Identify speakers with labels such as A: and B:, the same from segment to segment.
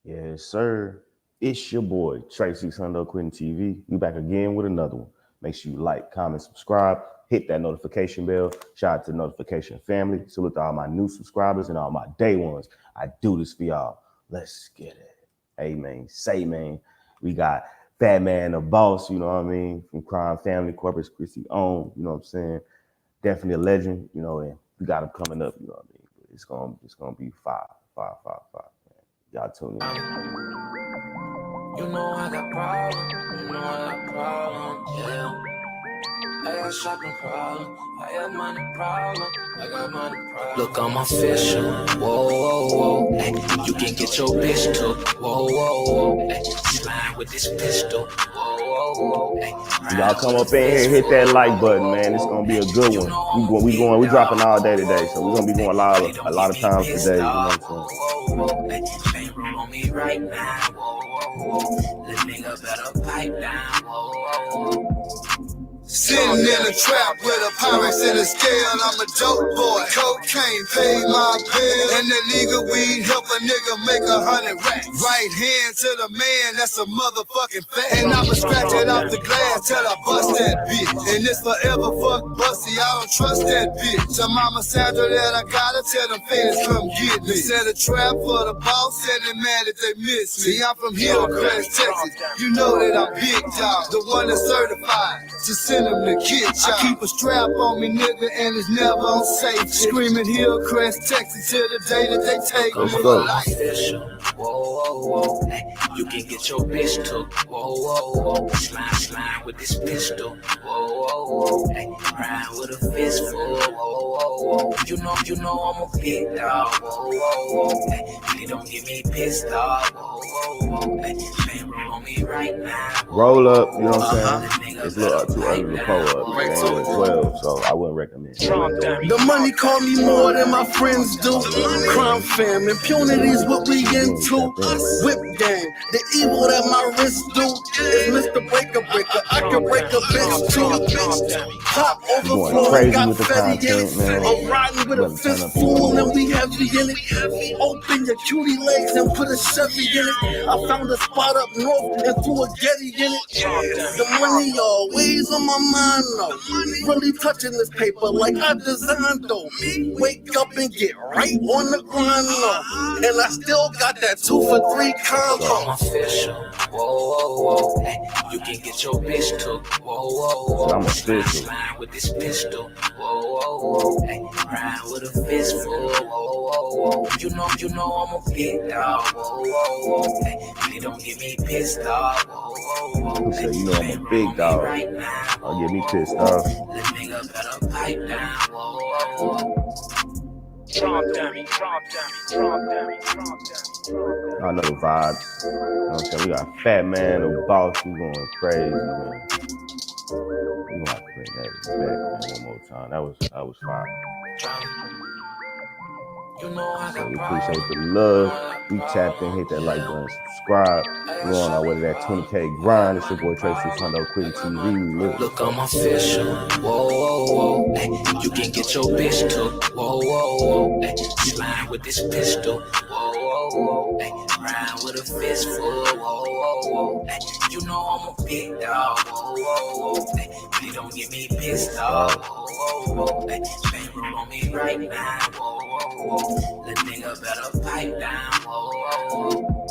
A: Yes, sir. It's your boy, Trey Quitting TV. We back again with another one. Make sure you like, comment, subscribe, hit that notification bell. Shout out to the notification family. Salute to all my new subscribers and all my day ones. I do this for y'all. Let's get it. Hey, man. Say, man. We got FatManDaBoss, you know what I mean? From Crime Family, Corpus Christi on, you know what I'm saying? Definitely a legend, you know, and we got him coming up, you know what I mean? It's gonna be fire. Y'all tune in.
B: You know I got problems, yeah. I got shopping problems, I got money problems, I got money problems. Look, I'm official, whoa, hey, you can get your bitch took, whoa, hey, slime with this pistol, whoa, hey.
A: Y'all come up in here and hit that like button, man. It's gonna be a good one. We dropping all day today, so we're gonna be going a lot of times today. You know what I'm saying?
B: On me right now, the nigga better pipe down,
C: Sitting in a trap with a Pyrex in a scale. I'm a dope boy. Cocaine paid my bill. And the legal weed help a nigga make 100 racks. Right hand to the man, that's a motherfucking fact. And I'ma scratch it off the glass till I bust that bitch. And it's forever fuck Busty, I don't trust that bitch. So mama Sandra that I gotta tell them fans come get me. Set a trap for the boss and they mad if they miss me. See, I'm from Hillcrest, Texas. You know that I'm big dog, the one that's certified to send them to get y'all. I keep a strap on me, nigga, and it's never on safety. Screaming Hillcrest, Texas, till the day that they take me.
B: Official, whoa, hey, you can get your bitch took, whoa, slime with this pistol, whoa, hey, ride with a fistful, whoa, you know I'm a big dog, whoa, hey, please don't get me pissed off, whoa, hey, man, roll on me right now.
A: Roll up, you know what I'm saying? It's a little too early to pull up. It's 12, so I wouldn't recommend it.
C: The money call me more than my friends do. Crime fam, impunity's what we into. Whip game, the evil that my wrist do is Mr. Breaker. I can break a bitch too. Pop overflowing, got fatty in it. I'm riding with a fistful and we heavy in it. Open your cutie legs and put a Chevy in it. I found a spot up north and threw a Getty in it. The money always on my mind though. Really touching this paper like I designed though. Wake up and get right on the grind though. And I still got that 2 for 3 combo.
B: I'm official, whoa, hey, you can get your bitch took, whoa,
A: I'm official.
B: Slime with this pistol, whoa, hey, ride with a fistful, whoa, you know I'm a big dog, whoa, hey, please don't get me pissed off, whoa,
A: hey, you know I'm a big dog. I'll get me pissed off.
B: The nigga better pipe down, whoa.
A: I know the vibes. You know what I'm saying? We got FatManDaBoss. We going crazy, man. We gonna have to bring that back, man, one more time. That was fire. So we appreciate the love. We tapped in, hit that like button, subscribe. We're on our way to that 20K grind. It's your boy Trey Quitting TV.
B: Look, I'm official. Whoa, hey, you can get your bitch took. Whoa, hey, slime with this pistol. Whoa, hey, ride with a fistful. Whoa, hey, you know I'm a big dog. Whoa, hey, please don't get me pissed off. Whoa, hey, man, roll on me right now. Whoa, the nigga better pipe down. Whoa.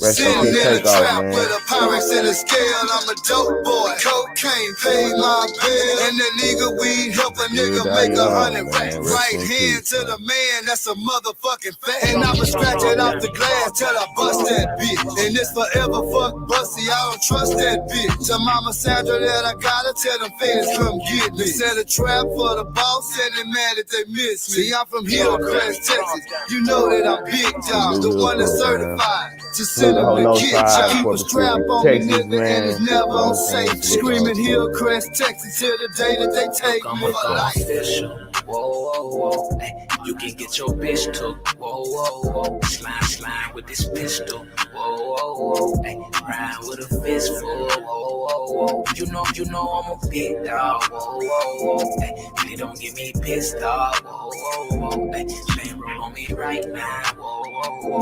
C: Sitting in a trap with a Pyrex in a scale. I'm a dope boy. Cocaine paid my bill. And the legal weed help a nigga make 100 racks. Right hand to the man, that's a motherfucking fact. And I'ma scratch it off the glass till I bust that bitch. And it's forever fuck Busty, I don't trust that bitch. So mama Sandra that I gotta tell them fans come get me. Set a trap for the boss and they mad if they miss me. See, I'm from Hillcrest, Texas. You know that I'm big dog, the one that's certified to send them to get y'all. Keep a strap on me, nigga, and it's never on safe. Screaming Hillcrest, Texas, till the day that they take me for life.
B: Official, whoa, hey, you can get your bitch took, whoa, slime with this pistol, whoa, hey, ride with a fistful, whoa, you know I'm a big dog, whoa, hey, please don't get me pissed off, whoa, hey, man, on me right now. Whoa.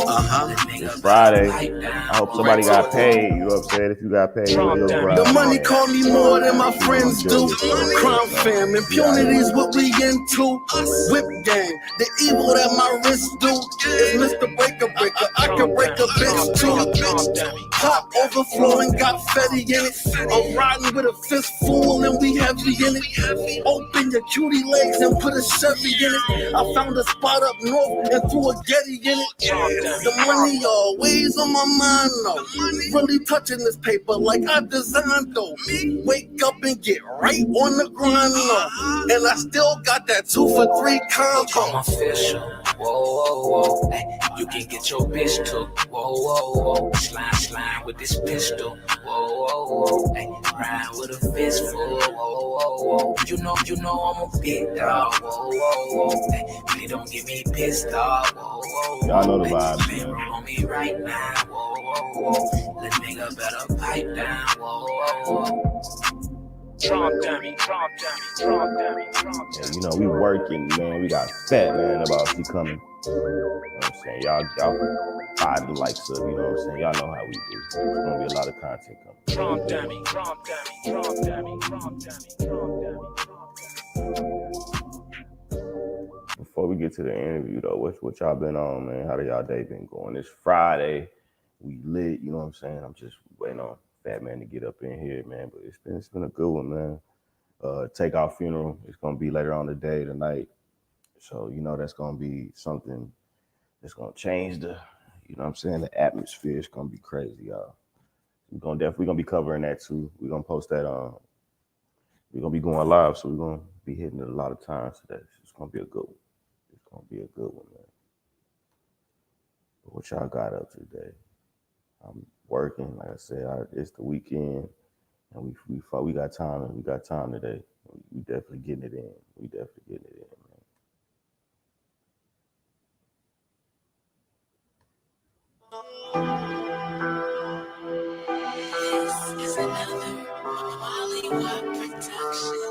A: It's Friday. I hope somebody got paid. You know what I'm saying? If you got paid,
C: the money call me more than my friends do. Crime fam, impunity's what we into. Whip gang, the evil that my wrist do. Is Mr. Breaker. I can break a bitch too. Pop overflowing, got fetty in it. I'm riding with a fistful and we heavy in it. Open your cutie legs and put a Chevy in it. I found a spot up north and threw a Getty in it. The money always on my mind though. Really touching this paper like I designed though. Wake up and get right on the grind though. And I still got that 2 for 3 combo.
B: I'm official. Whoa. Hey, you can get your bitch took. Whoa. Slime with this pistol. Whoa. Hey, ride with a fistful. Whoa. You know I'm a big dog. Whoa. Hey, please don't get me pissed off. Whoa.
A: Y'all know the vibes, man.
B: On me right now. Whoa. Let nigga better pipe down. Whoa.
A: Yeah, you know, we working, man. We got FatManDaBoss coming. You know what I'm saying? Y'all find the likes of, you know what I'm saying? Y'all know how we do. There's gonna be a lot of content coming. Before we get to the interview though, what y'all been on, man? How y'all day been going? It's Friday. We lit, you know what I'm saying? I'm just waiting on FatMan to get up in here, man. But it's been a good one, man. Takeoff funeral. It's gonna be later on today, tonight. So, you know, that's gonna be something that's gonna change the, you know what I'm saying, the atmosphere. It's gonna be crazy, y'all. We're gonna be covering that too. We're gonna post that we're gonna be going live, so we're gonna be hitting it a lot of times today. It's gonna be a good one. Man. But what y'all got up today? I'm working, like I said, it's the weekend, and we got time. We got time today. We definitely getting it in. Man.
B: This is another Hollywood production.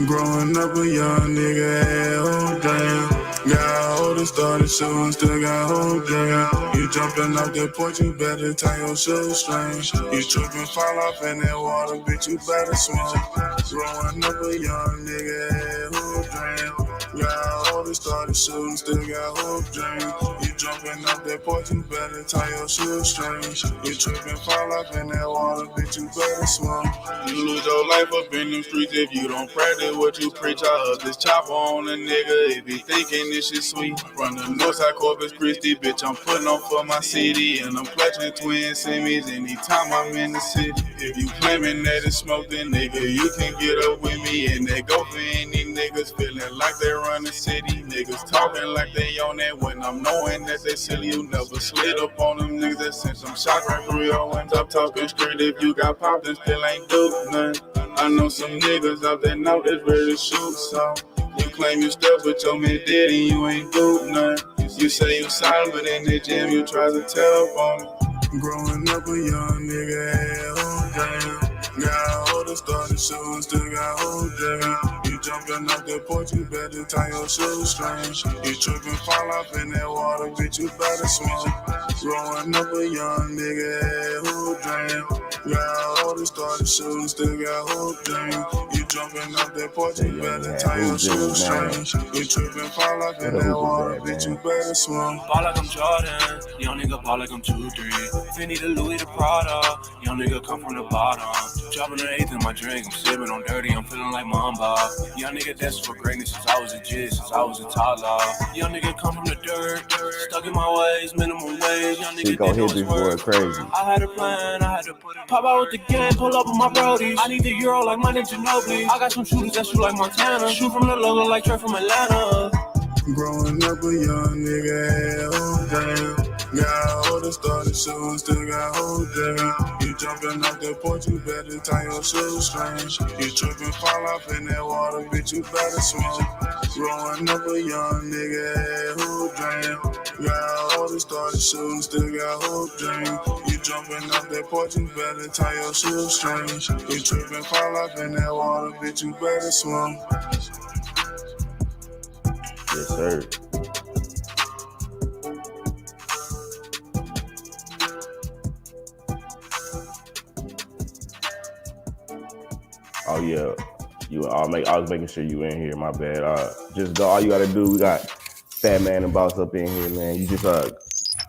C: Growing up a young nigga, hell damn. Got older, started shooting, still got hold damn. You jumping off that porch, you better tie your shoestrings. You tripping, fall off in that water, bitch, you better swim. Growing up a young nigga, hell damn. Got older, started shooting, still got hold damn. You jumping off that porch, you better tie your shoestrings. You tripping, fall off in that water, bitch, you better swim. You lose your life up in them streets if you don't practice what you preach. I heard this chopper on a nigga if he thinking this shit sweet. From the Northside Corpus Christi, bitch, I'm putting on for my city. And I'm clutching twin semis anytime I'm in the city. If you claiming that it's smoke, then nigga, you can get up with me. And they go for any niggas feeling like they run the city. Niggas talking like they on that when I'm knowing that they silly. You never slid up on them niggas that sent some shots right through your window. Stop talking straight if you got popped and still ain't do nothing. I know some niggas out there now that's ready to shoot some. You claim you stuck, but your man dead and you ain't do nothing. You say you silent, but in the gym you try to tell on it. Growing up a young nigga, hell damn. Got older, started shooting, still got hold damn. You jumping off that porch, you better tie your shoestrings. You tripping, fall off in that water, bitch, you better swim. Growing up a young nigga, hell damn. Got older, started shooting, still got hold damn. You jumping off that porch, you better tie your shoestrings. You tripping, fall off in that water, bitch, you better swim.
D: Ball like I'm Jordan, young nigga ball like I'm 2-3. Finny the Louis the Prada, young nigga come from the bottom. Dropping an eighth in my drink, I'm sipping on dirty, I'm feeling like Mamba. Young nigga destined for greatness since I was a jit, since I was a toddler. Young nigga come from the dirt, stuck in my ways, minimum wage. Young nigga didn't know his work.
A: Crazy.
D: I had a plan, I had to put it. Pop out with the gang, pull up with my brodies. I need the Euro like my name Ginobili. I got some shooters that shoot like Montana. Shoot from the logo like Trey from Atlanta.
C: Growing up a young nigga, hell damn. Got older, started shooting, still got hold damn. You jumping off that porch, you better tie your shoestrings. You tripping, fall off in that water, bitch, you better swim. Growing up a young nigga, hell damn. Got older, started shooting, still got hold damn. You jumping off that porch, you better tie your shoestrings. You tripping, fall off in that water, bitch, you better swim.
A: Yes, sir. Oh yeah, I was making sure you in here. My bad. Just go. All you gotta do. We got FatManDaBoss up in here, man. You just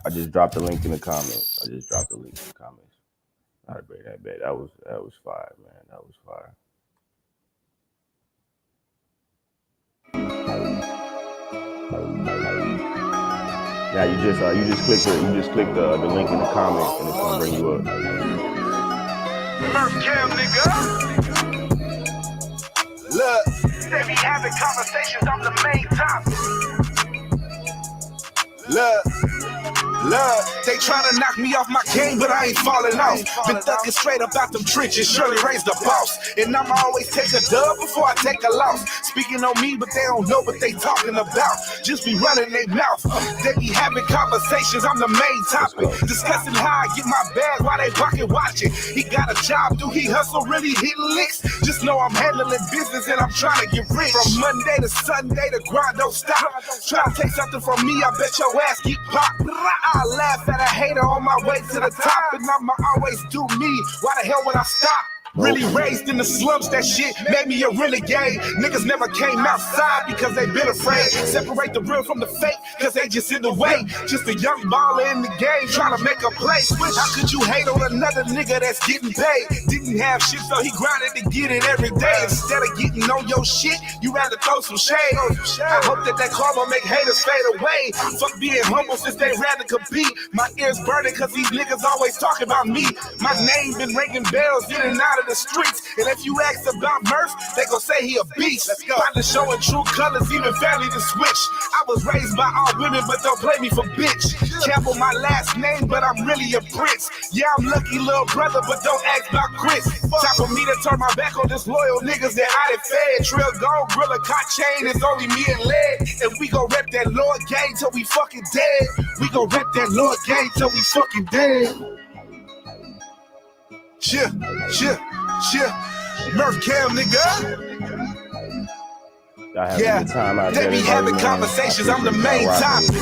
A: I just dropped the link in the comments. All right, bring that back. That was fire, man. That was fire. Now you just click the link in the comments and it's gonna bring you up.
E: First cam, nigga. Look, they be having conversations, I'm the main topic. Look, they tryna knock me off my game, but I ain't falling off. Been thugging straight about them trenches, surely raised the boss. And I'ma always take a dub before I take a loss. Speaking on me, but they don't know what they talking about. Just be running their mouth. They be having conversations, I'm the main topic. Discussing how I get my bag while they pocket watching. He got a job, do he hustle, really hitting licks? Just know I'm handling business and I'm trying to get rich. From Monday to Sunday, the grind don't stop. Try to take something from me, I bet your ass keep pop. I laugh at a hater on my way to the top, and I'ma always do me. Why the hell would I stop? Really raised in the slums, that shit made me a renegade. Niggas never came outside because they been afraid. Separate the real from the fake, cause they just in the way. Just a young baller in the game trying to make a play. How could you hate on another nigga that's getting paid? Didn't have shit, so he grinded to get it every day. Instead of getting on your shit, you rather throw some shade. I hope that karma make haters fade away. Fuck being humble since they rather compete. My ears burning cause these niggas always talking about me. My name been ringing bells in and out of the streets, and if you ask about Murph, they gon' say he a beast. Let's go. Partner showing true colors, even family to switch. I was raised by all women, but don't play me for bitch. Campbell my last name, but I'm really a prince. Yeah, I'm lucky little brother, but don't ask about Chris. Time for me to turn my back on this loyal niggas that I done fed. Trill gold, Grilla, cot chain, it's only me and Led. And we gon' rep that Lord gang till we fucking dead. We gon' rep that Lord gang till we fucking dead. Yeah. Murph Cam, nigga. Yeah, they be having conversations, I'm the main topic.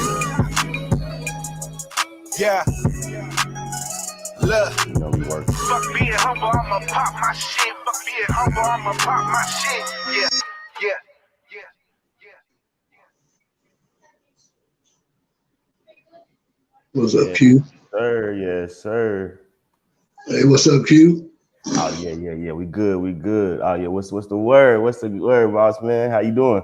E: Yeah. Look, fuck being humble, I'ma pop my shit. Fuck being humble, I'ma pop my shit. Yeah.
F: What's up, Q?
A: Sir, yes, sir.
F: Hey, what's up, Q?
A: Oh yeah. We good. Oh yeah, what's the word? What's the word, boss man? How you doing?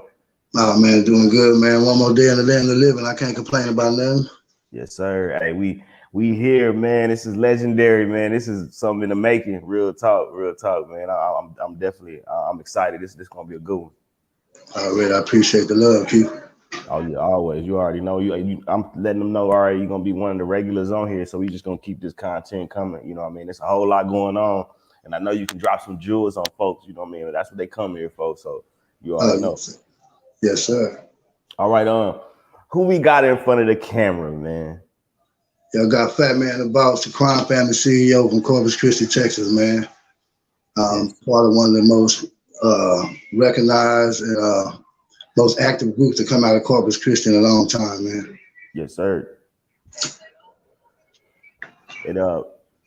F: Oh man, doing good, man. One more day in the land of living. I can't complain about nothing.
A: Yes, sir. Hey, we here, man. This is legendary, man. This is something in the making. Real talk, man. I'm definitely I'm excited. This gonna be a good one.
F: All right, I appreciate the love, Q.
A: Oh yeah, always. You already know. I'm letting them know. All right, you're gonna be one of the regulars on here, so we just gonna keep this content coming. You know what I mean? There's a whole lot going on. And I know you can drop some jewels on folks, you know what I mean? That's what they come here for, so you already know.
F: Yes, sir.
A: All right, who we got in front of the camera, man?
F: Y'all got FatManDaBoss, the crime family CEO from Corpus Christi, Texas, man. Part of one of the most recognized and most active groups to come out of Corpus Christi in a long time, man.
A: Yes, sir. And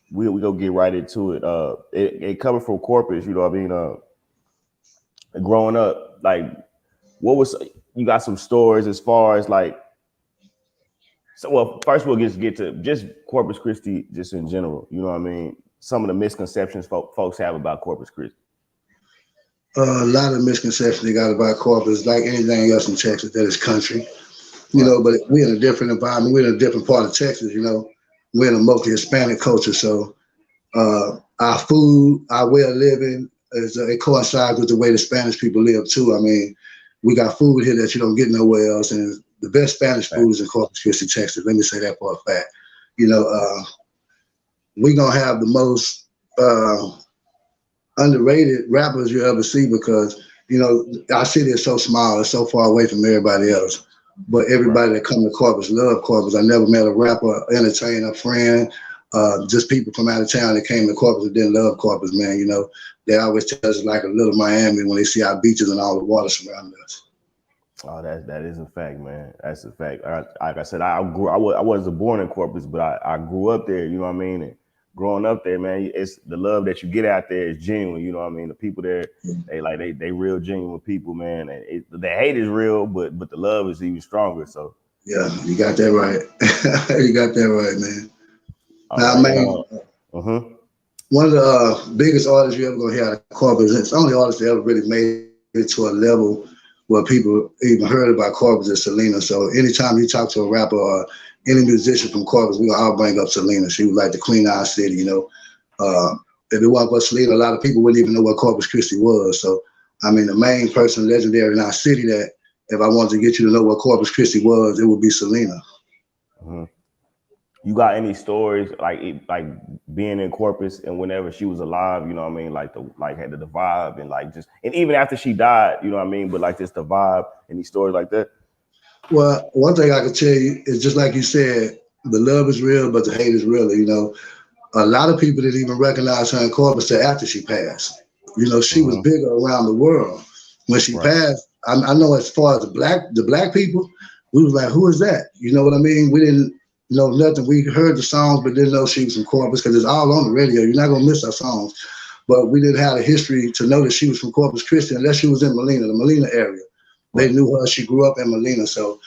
A: we go get right into it. It coming from Corpus, you know what I mean? Growing up, like, you got some stories as far as like, so well, first we'll get to just Corpus Christi just in general, you know what I mean? Some of the misconceptions folks have about Corpus Christi.
F: A lot of misconceptions they got about Corpus, like anything else in Texas, that is country, you know, but we're in a different environment. We're in a different part of Texas, you know. We're in a multi-Hispanic culture, so our food, our way of living, it coincides with the way the Spanish people live too. I mean, we got food here that you don't get nowhere else, and the best Spanish food is in Corpus Christi, Texas. Let me say that for a fact. You know, we're gonna have the most underrated rappers you ever see because, you know, our city is so small, it's so far away from everybody else. But everybody that come to Corpus love Corpus. I never met a rapper, entertainer, friend, just people from out of town that came to Corpus and didn't love Corpus, man. You know, they always tell us like a little Miami when they see our beaches and all the water surrounding us.
A: Oh, that is a fact, man. That's a fact. Like I said, I wasn't born in Corpus, but I grew up there. You know what I mean? And growing up there, man, it's the love that you get out there is genuine. You know what I mean? The people there, they real genuine people, man. And the hate is real, but the love is even stronger. So
F: yeah, you got that right. You got that right, man. Now, man, one of the biggest artists you ever gonna hear out of Corpus, it's the only artist that ever really made it to a level where people even heard about Corpus is Selena. So anytime you talk to a rapper or any musician from Corpus, we gonna all bring up Selena. She was like the queen of our city, you know. If it wasn't for Selena, a lot of people wouldn't even know what Corpus Christi was. So, I mean, the main person legendary in our city that if I wanted to get you to know what Corpus Christi was, it would be Selena.
A: You got any stories like being in Corpus and whenever she was alive, you know what I mean? Had the vibe and even after she died, you know what I mean? But like just the vibe, any stories like that?
F: Well, one thing I can tell you is just like you said, the love is real, but the hate is real. You know, a lot of people didn't even recognize her in Corpus till after she passed. You know, she was bigger around the world. When she passed, I know as far as the black people, we was like, who is that? You know what I mean? We didn't know nothing. We heard the songs, but didn't know she was from Corpus because it's all on the radio. You're not gonna miss our songs. But we didn't have a history to know that she was from Corpus Christi unless she was in Molina, the Molina area. They knew her. She grew up in Molina. So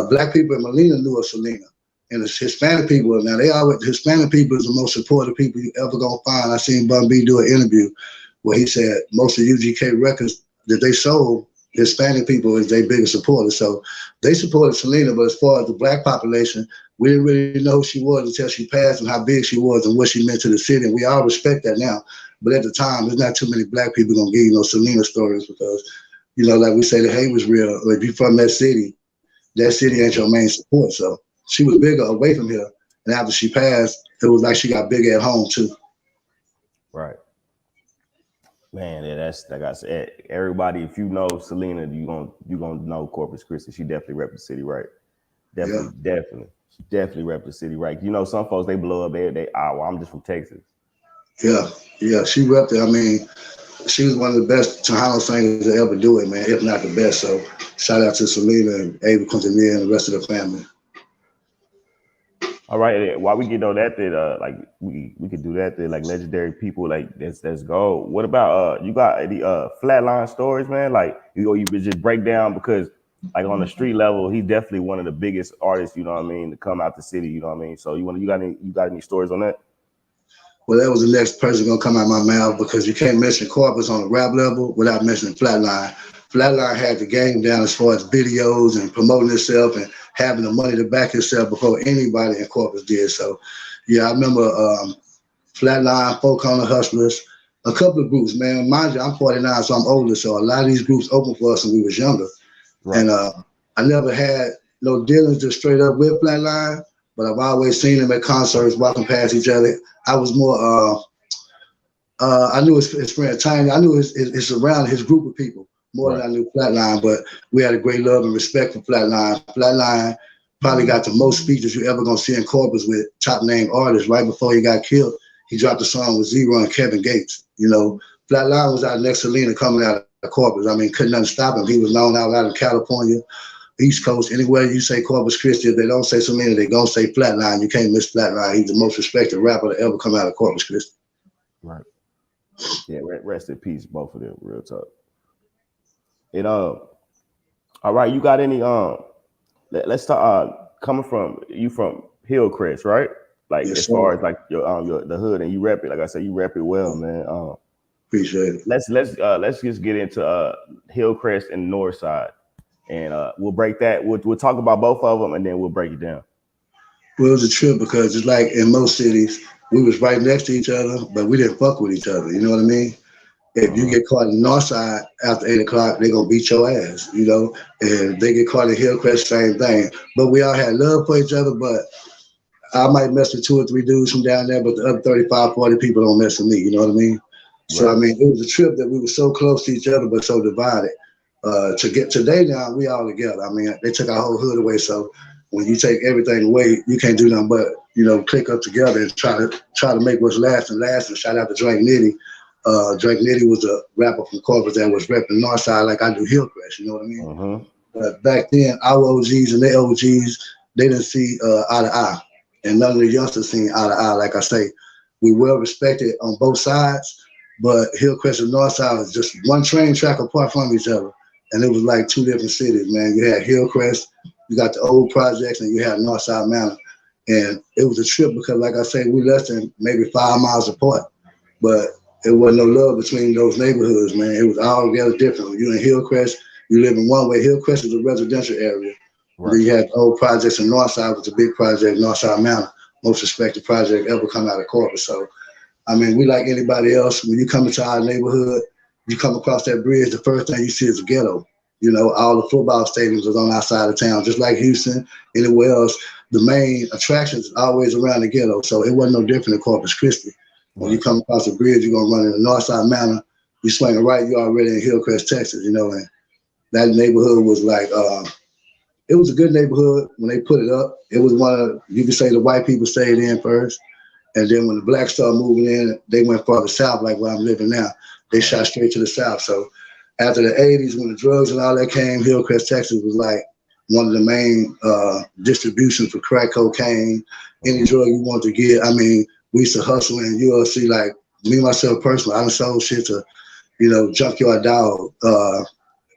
F: black people in Molina knew of Selena. And the Hispanic people, now Hispanic people is the most supportive people you ever gonna find. I seen Bun B do an interview where he said most of UGK records that they sold, Hispanic people is their biggest supporters. So they supported Selena, but as far as the black population, we didn't really know who she was until she passed and how big she was and what she meant to the city. And we all respect that now. But at the time, there's not too many black people gonna give you no Selena stories because, you know, like we say, the hate was real. If you're from that city ain't your main support. So she was bigger away from here. And after she passed, it was like she got bigger at home too.
A: Right. Man, yeah, that's like I said, everybody, if you know Selena, you gonna know Corpus Christi. She definitely rep the city right. Definitely rep the city right. You know, some folks they blow up I'm just from Texas. Yeah,
F: she repped it. I mean, she was one of the best Tejano singers to ever do it, man, if not the best. So shout out to Selena and Ava Quintanilla and the rest of the family.
A: All right, while we get on that, we could do that. Like legendary people, like let's go. What about you got any Flatline stories, man? Like you could just break down because like on the street level, he's definitely one of the biggest artists. You know what I mean? To come out the city, you know what I mean? So you got any stories on that?
F: Well, that was the next person gonna come out my mouth because you can't mention Corpus on the rap level without mentioning Flatline. Flatline had the game down as far as videos and promoting itself and having the money to back itself before anybody in Corpus did. So, yeah, I remember Flatline, Folk on the Hustlers, a couple of groups, man. Mind you, I'm 49, so I'm older, so a lot of these groups opened for us when we was younger. Right. And I never had no dealings just straight up with Flatline, but I've always seen them at concerts, walking past each other. I was more, I knew his friend Tiny. I knew his surrounding, his group of people more than I knew Flatline, but we had a great love and respect for Flatline. Flatline probably got the most speeches you ever gonna see in Corpus with top name artists. Right before he got killed, he dropped a song with Zero and Kevin Gates. You know, Flatline was our next Selena coming out of Corpus. I mean, couldn't nothing stop him. He was known out in California, East Coast, anywhere you say Corpus Christi, if they don't say Selena, they gonna say Flatline. You can't miss Flatline. He's the most respected rapper to ever come out of Corpus Christi.
A: Right. Yeah, rest in peace, both of them, real talk. And all right, you got any let's talk coming from Hillcrest, right? Like yes, as far as like your the hood, and you rep it, like I said, you rep it well, man.
F: Appreciate it.
A: Let's just get into Hillcrest and Northside. And we'll break that. We'll talk about both of them, and then we'll break it down.
F: Well, it was a trip because just like in most cities, we was right next to each other, but we didn't fuck with each other. You know what I mean? If you get caught in Northside after 8 o'clock, they're gonna beat your ass. You know, and they get caught in Hillcrest, same thing. But we all had love for each other. But I might mess with 2 or 3 dudes from down there, but the other 35, 40 people don't mess with me. You know what I mean? Right. So I mean, it was a trip that we were so close to each other, but so divided. To get today now, we all together. I mean, they took our whole hood away, so when you take everything away, you can't do nothing but, you know, click up together and try to make what's last. And shout out to Drake Nitty. Drake Nitty was a rapper from Corpus that was repping Northside like I do Hillcrest, you know what I mean?
A: Mm-hmm.
F: But back then, our OGs and their OGs, they didn't see eye to eye. And none of the youngsters seen eye to eye. Like I say, we well respected on both sides, but Hillcrest and Northside was just one train track apart from each other. And it was like two different cities, man. You had Hillcrest, you got the old projects, and you had Northside Manor. And it was a trip because, like I say, we less than maybe 5 miles apart. But it wasn't no love between those neighborhoods, man. It was all together different. When you in Hillcrest, you live in one way. Hillcrest is a residential area. Right. Then you had the old projects in Northside, which was a big project, Northside Manor, most respected project ever come out of Corpus. So, I mean, we like anybody else. When you come into our neighborhood, you come across that bridge, the first thing you see is a ghetto. You know, all the football stadiums was on our side of town, just like Houston, anywhere else. The main attractions is always around the ghetto, so it wasn't no different in Corpus Christi. When you come across the bridge, you're gonna run in the Northside Manor. You swing right, you're already in Hillcrest, Texas. You know, and that neighborhood was like, it was a good neighborhood when they put it up. It was one of, you could say, the white people stayed in first, and then when the blacks started moving in, they went farther south, like where I'm living now. They shot straight to the south. So after the 80s, when the drugs and all that came, Hillcrest, Texas was like one of the main distributions for crack cocaine, any drug you want to get. I mean, we used to hustle, and you'll see, like, me, myself, personally, I done sold shit to, you know, Junkyard Dog,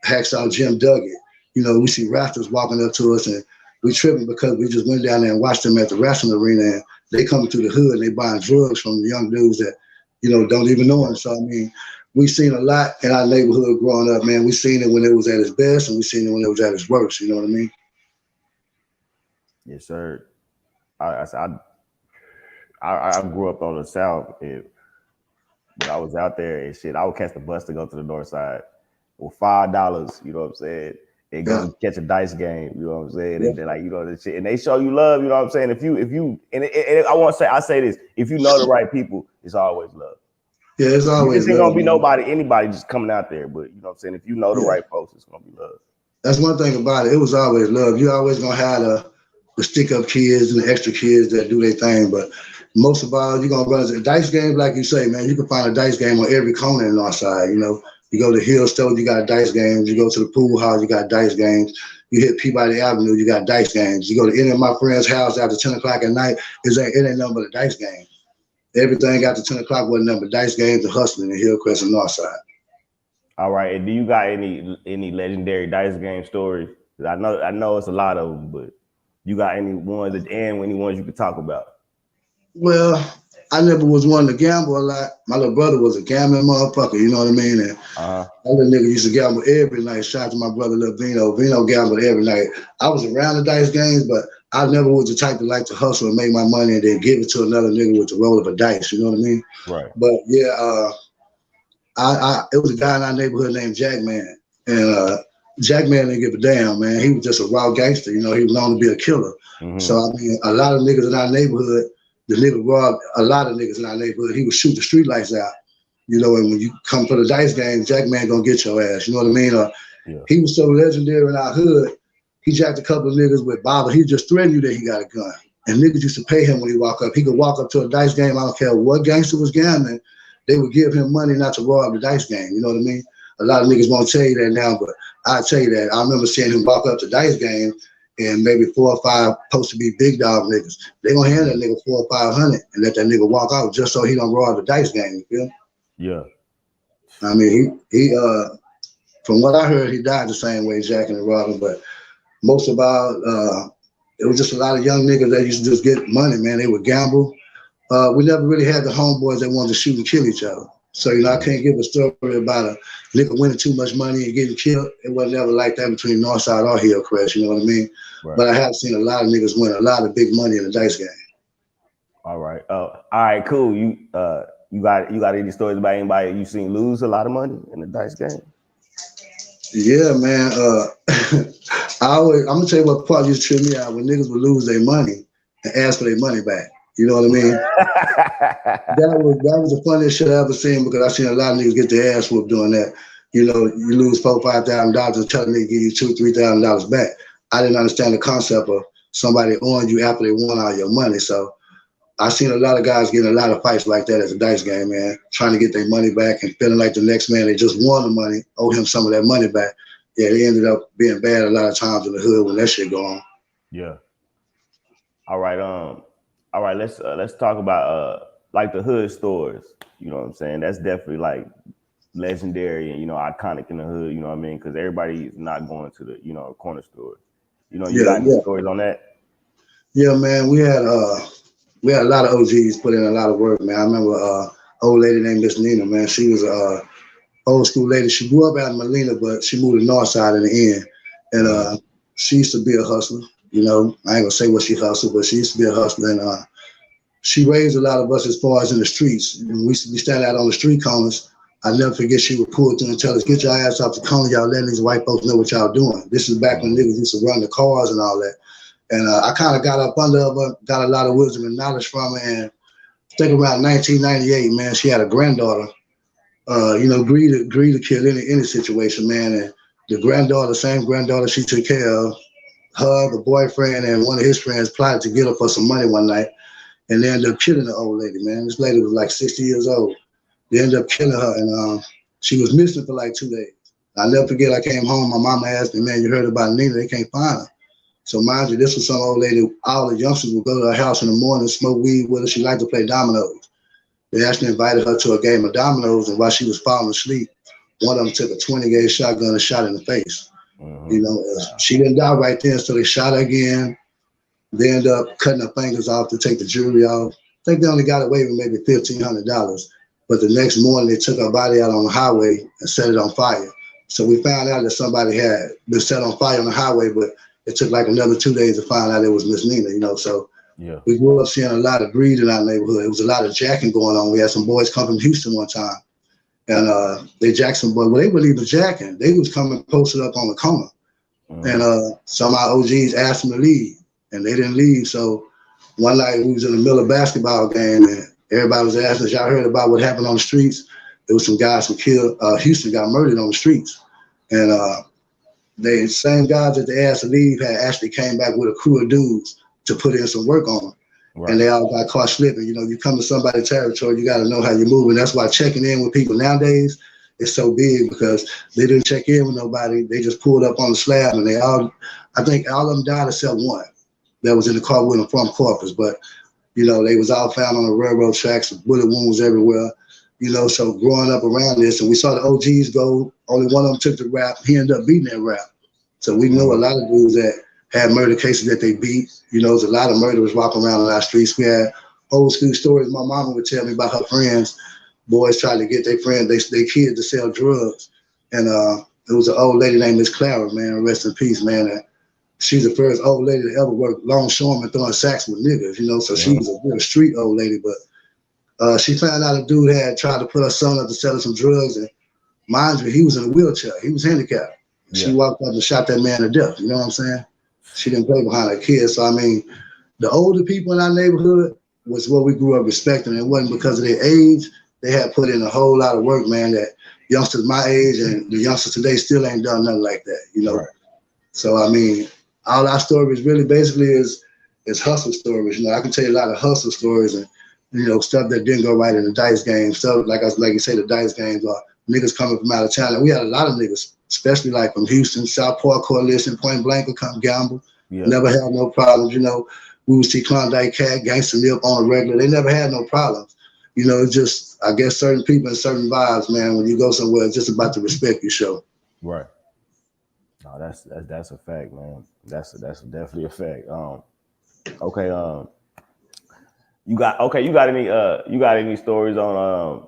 F: Hacksaw Jim Duggett. You know, we see rappers walking up to us, and we tripping because we just went down there and watched them at the wrestling arena, and they coming through the hood, and they buying drugs from the young dudes that, you know, don't even know them. So, I mean, we seen a lot in our neighborhood growing up, man. We seen it when it was at its best, and we seen it when it was at its worst. You know what I mean?
A: Yes, sir. I grew up on the south, and when I was out there and shit, I would catch the bus to go to the north side with $5. You know what I'm saying? And go catch a dice game. You know what I'm saying? Yeah. And they're like, you know, this shit, and they show you love. You know what I'm saying? If you, and I say this: if you know the right people, it's always love.
F: Yeah, it's always.
A: It's gonna be anybody just coming out there, but you know what I'm saying? If you know the right folks, it's gonna be love. That's
F: one thing about it. It was always love. You always gonna have the stick up kids and the extra kids that do their thing, but most of all, you're gonna run a dice game, like you say, man. You can find a dice game on every corner in Northside. You know, you go to Hillstone, you got dice games. You go to the pool house, you got dice games. You hit Peabody Avenue, you got dice games. You go to any of my friends' house after 10 o'clock at night, it ain't nothing but a dice game. Everything after 10 o'clock wasn't nothing but dice games and hustling in Hillcrest and Northside.
A: All right, and do you got any legendary dice game stories? I know it's a lot of them, but you got any ones you could talk about?
F: Well, I never was one to gamble a lot. My little brother was a gambling motherfucker, you know what I mean? And that little nigga used to gamble every night. Shout out to my brother, little Vino. Vino gambled every night. I was around the dice games, but I never was the type to like to hustle and make my money and then give it to another nigga with the roll of a dice, you know what I mean?
A: Right.
F: But yeah, it was a guy in our neighborhood named Jackman. And Jackman didn't give a damn, man. He was just a raw gangster, you know, he was known to be a killer. Mm-hmm. So I mean, a lot of niggas in our neighborhood, the nigga robbed a lot of niggas in our neighborhood. He would shoot the street lights out, you know, and when you come for the dice game, Jackman gonna get your ass, you know what I mean? He was so legendary in our hood, he jacked a couple of niggas with Bible. He just threatened you that he got a gun. And niggas used to pay him when he walk up. He could walk up to a dice game, I don't care what gangster was gambling, they would give him money not to rob the dice game, you know what I mean? A lot of niggas won't tell you that now, but I'll tell you that. I remember seeing him walk up to dice game, and maybe 4 or 5 supposed to be big dog niggas. They gonna hand that nigga 400 or 500 and let that nigga walk out just so he don't rob the dice game, you feel?
A: Yeah.
F: I mean, he from what I heard, he died the same way, jacking and robbing, but most of all, it was just a lot of young niggas that used to just get money, man. They would gamble. We never really had the homeboys that wanted to shoot and kill each other. So, you know, I can't give a story about a nigga winning too much money and getting killed. It wasn't ever like that between Northside or Hillcrest, you know what I mean? Right. But I have seen a lot of niggas win a lot of big money in the dice game.
A: All right. All right, cool. You got any stories about anybody you seen lose a lot of money in the dice game?
F: Yeah, man. I'm gonna tell you what part used to trip me out when niggas would lose their money and ask for their money back. You know what I mean? that was the funniest shit I ever seen, because I seen a lot of niggas get their ass whooped doing that. You know, you lose $4,000, $5,000 and tell a nigga give you $2,000, $3,000 back. I didn't understand the concept of somebody on you after they won all your money. So I seen a lot of guys getting a lot of fights like that as a dice game, man, trying to get their money back and feeling like the next man they just won the money, owe him some of that money back. Yeah, they ended up being bad a lot of times in the hood when that shit go on.
A: Yeah. All right. Let's talk about like the hood stores. You know what I'm saying? That's definitely like legendary and iconic in the hood. You know what I mean? Because everybody is not going to the corner store. You got any stories on that?
F: Yeah, man. We had a lot of OGs put in a lot of work, man. I remember old lady named Miss Nina, man. She was a old school lady. She grew up out in Melina, but she moved to Northside in the end. And she used to be a hustler. I ain't gonna say what she hustled, but she used to be a hustler. And she raised a lot of us as far as in the streets. And we used to be standing out on the street corners. I never forget she would pull through and tell us, "Get your ass off the corner, y'all letting these white folks know what y'all doing." This is back when niggas used to run the cars and all that. And I kind of got up under her, got a lot of wisdom and knowledge from her. And I think around 1998, man, she had a granddaughter. Agree to kill any situation, man. And the granddaughter, same granddaughter she took care of, her, the boyfriend, and one of his friends plotted to get her for some money one night. And they ended up killing the old lady, man. This lady was like 60 years old. They ended up killing her, and she was missing for like 2 days. I'll never forget, I came home, my mama asked me, "Man, you heard about Nina? They can't find her." So mind you, this was some old lady. All the youngsters would go to her house in the morning, smoke weed with her. She liked to play dominoes. They actually invited her to a game of dominoes, and while she was falling asleep, one of them took a 20-gauge shotgun and shot her in the face. She didn't die right then, so they shot her again. They ended up cutting her fingers off to take the jewelry off. I think they only got away with maybe $1,500. But the next morning, they took her body out on the highway and set it on fire. So we found out that somebody had been set on fire on the highway, but it took like another 2 days to find out it was Miss Nina, So yeah, we grew up seeing a lot of greed in our neighborhood. It was a lot of jacking going on. We had some boys come from Houston one time, and they jacked some boys. Well, they weren't even jacking. They was coming posted up on the corner. And some of our OGs asked them to leave, and they didn't leave. So one night we was in the middle of a basketball game, and everybody was asking us, "Y'all heard about what happened on the streets?" There was some guys who killed, Houston got murdered on the streets. And the same guys that they asked to leave had actually came back with a crew of dudes to put in some work on them. Right. And they all got caught slipping. You come to somebody's territory, you got to know how you're moving. That's why checking in with people nowadays is so big, because they didn't check in with nobody. They just pulled up on the slab, and I think all of them died except one that was in the car with them from Corpus. But, they was all found on the railroad tracks, bullet wounds everywhere. So growing up around this, and we saw the OGs go, only one of them took the rap. He ended up beating that rap. So we know a lot of dudes that had murder cases that they beat. There's a lot of murderers walking around in our streets. We had old school stories. My mama would tell me about her friends. Boys tried to get their friends, they kids to sell drugs. And there was an old lady named Miss Clara, man, rest in peace, man. And she's the first old lady to ever work longshoreman throwing sacks with niggas, so she was a real street old lady. But she found out a dude had tried to put her son up to sell some drugs, and mind you, he was in a wheelchair. He was handicapped. Yeah. She walked up and shot that man to death. You know what I'm saying? She didn't play behind her kids. So, I mean, the older people in our neighborhood was what we grew up respecting. It wasn't because of their age. They had put in a whole lot of work, man, that youngsters my age and the youngsters today still ain't done nothing like that, Right. So, I mean, all our stories really basically is hustle stories. I can tell you a lot of hustle stories and, stuff that didn't go right in the dice game. Stuff like you say, the dice games are niggas coming from out of town. And we had a lot of niggas, especially like from Houston, Southport Coalition, Point Blank would come gamble. Yeah. Never had no problems. We would see Klondike Cat, Gangsta Nip on a regular. They never had no problems. It's just, I guess, certain people and certain vibes, man. When you go somewhere, it's just about the respect you show. Right. No, that's a fact, man. That's definitely a fact. Okay. You got any stories on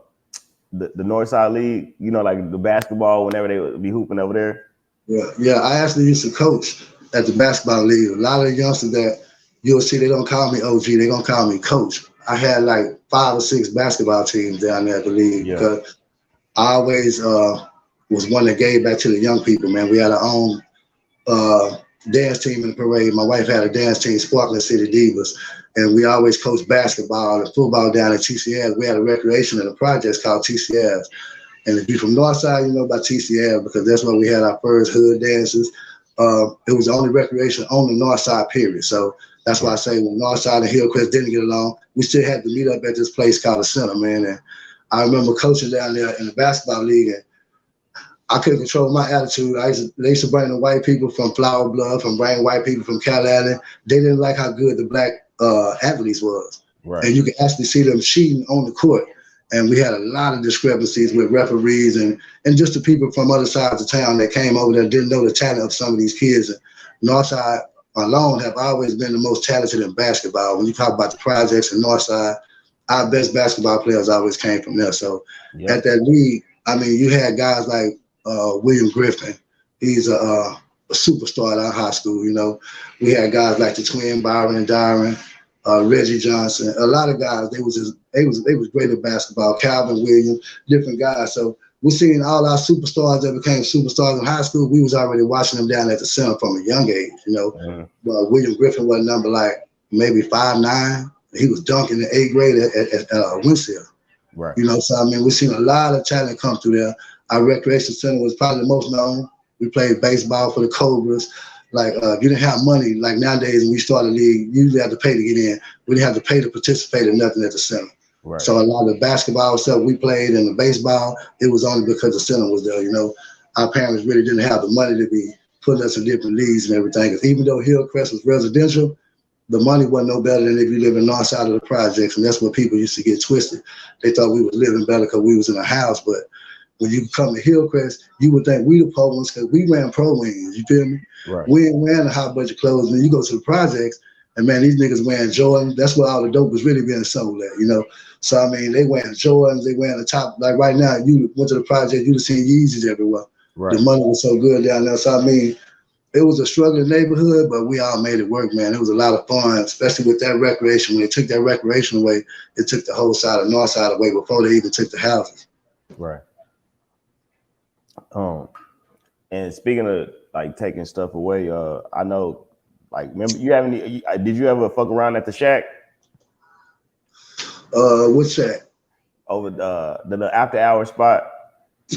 F: the Northside League? Like the basketball whenever they would be hooping over there. Yeah. I actually used to coach at the basketball league. A lot of the youngsters that you'll see, they don't call me OG. They're gonna call me coach. I had like 5 or 6 basketball teams down there at the league because I always was one that gave back to the young people. Man, we had our own dance team in the parade. My wife had a dance team, Sparkling City Divas, and we always coached basketball and football down at TCS. We had a recreation in the projects called TCS. And if you're from Northside, you know about TCS because that's where we had our first hood dances. it was the only recreation on the north side, period. So that's why I say when Northside and Hillcrest didn't get along, we still had to meet up at this place called the Center, man. And I remember coaching down there in the basketball league, and I couldn't control my attitude. They used to bring the white people from Flower Bluff, from bring white people from Cal Island. They didn't like how good the black athletes was.
A: Right.
F: And you could actually see them cheating on the court. And we had a lot of discrepancies with referees and just the people from other sides of town that came over there didn't know the talent of some of these kids. And Northside alone have always been the most talented in basketball. When you talk about the projects in Northside, our best basketball players always came from there. So at that league, I mean, you had guys like William Griffin. He's a superstar at our high school, you know. We had guys like the twin Byron and Dyron, Reggie Johnson, a lot of guys. They was great at basketball. Calvin Williams, different guys. So we're seeing all our superstars that became superstars in high school. We was already watching them down at the Center from a young age, you know. But William Griffin was number like maybe 5'9". He was dunking in 8th grade at Winsfield.
A: Right.
F: You know, so I mean, we've seen a lot of talent come through there. Our recreation center was probably the most known. We played baseball for the Cobras. Like, if you didn't have money, like nowadays when we started a league, you usually have to pay to get in. We didn't have to pay to participate in nothing at the center. Right. So a lot of the basketball stuff we played and the baseball, it was only because the center was there, you know. Our parents really didn't have the money to be putting us in different leagues and everything. Because even though Hillcrest was residential, the money wasn't no better than if you live in north side of the projects. And that's what people used to get twisted. They thought we was living better because we was in a house. But when you come to Hillcrest, you would think we the poor ones because we ran pro wings, you feel me?
A: Right.
F: We ain't wearing the high budget clothes. When you go to the projects, and man, these niggas wearing Jordans. That's where all the dope was really being sold at, you know? So, I mean, they wearing Jordans, they wearing the top. Like right now, you went to the project, you'd have seen Yeezys everywhere. Right. The money was so good down there. So, I mean, it was a struggling neighborhood, but we all made it work, man. It was a lot of fun, especially with that recreation. When they took that recreation away, it took the whole side of north side away before they even took the houses.
A: Right. And speaking of like taking stuff away, I know, like, remember did you ever fuck around at the shack?
F: What shack?
A: Over the after hour spot.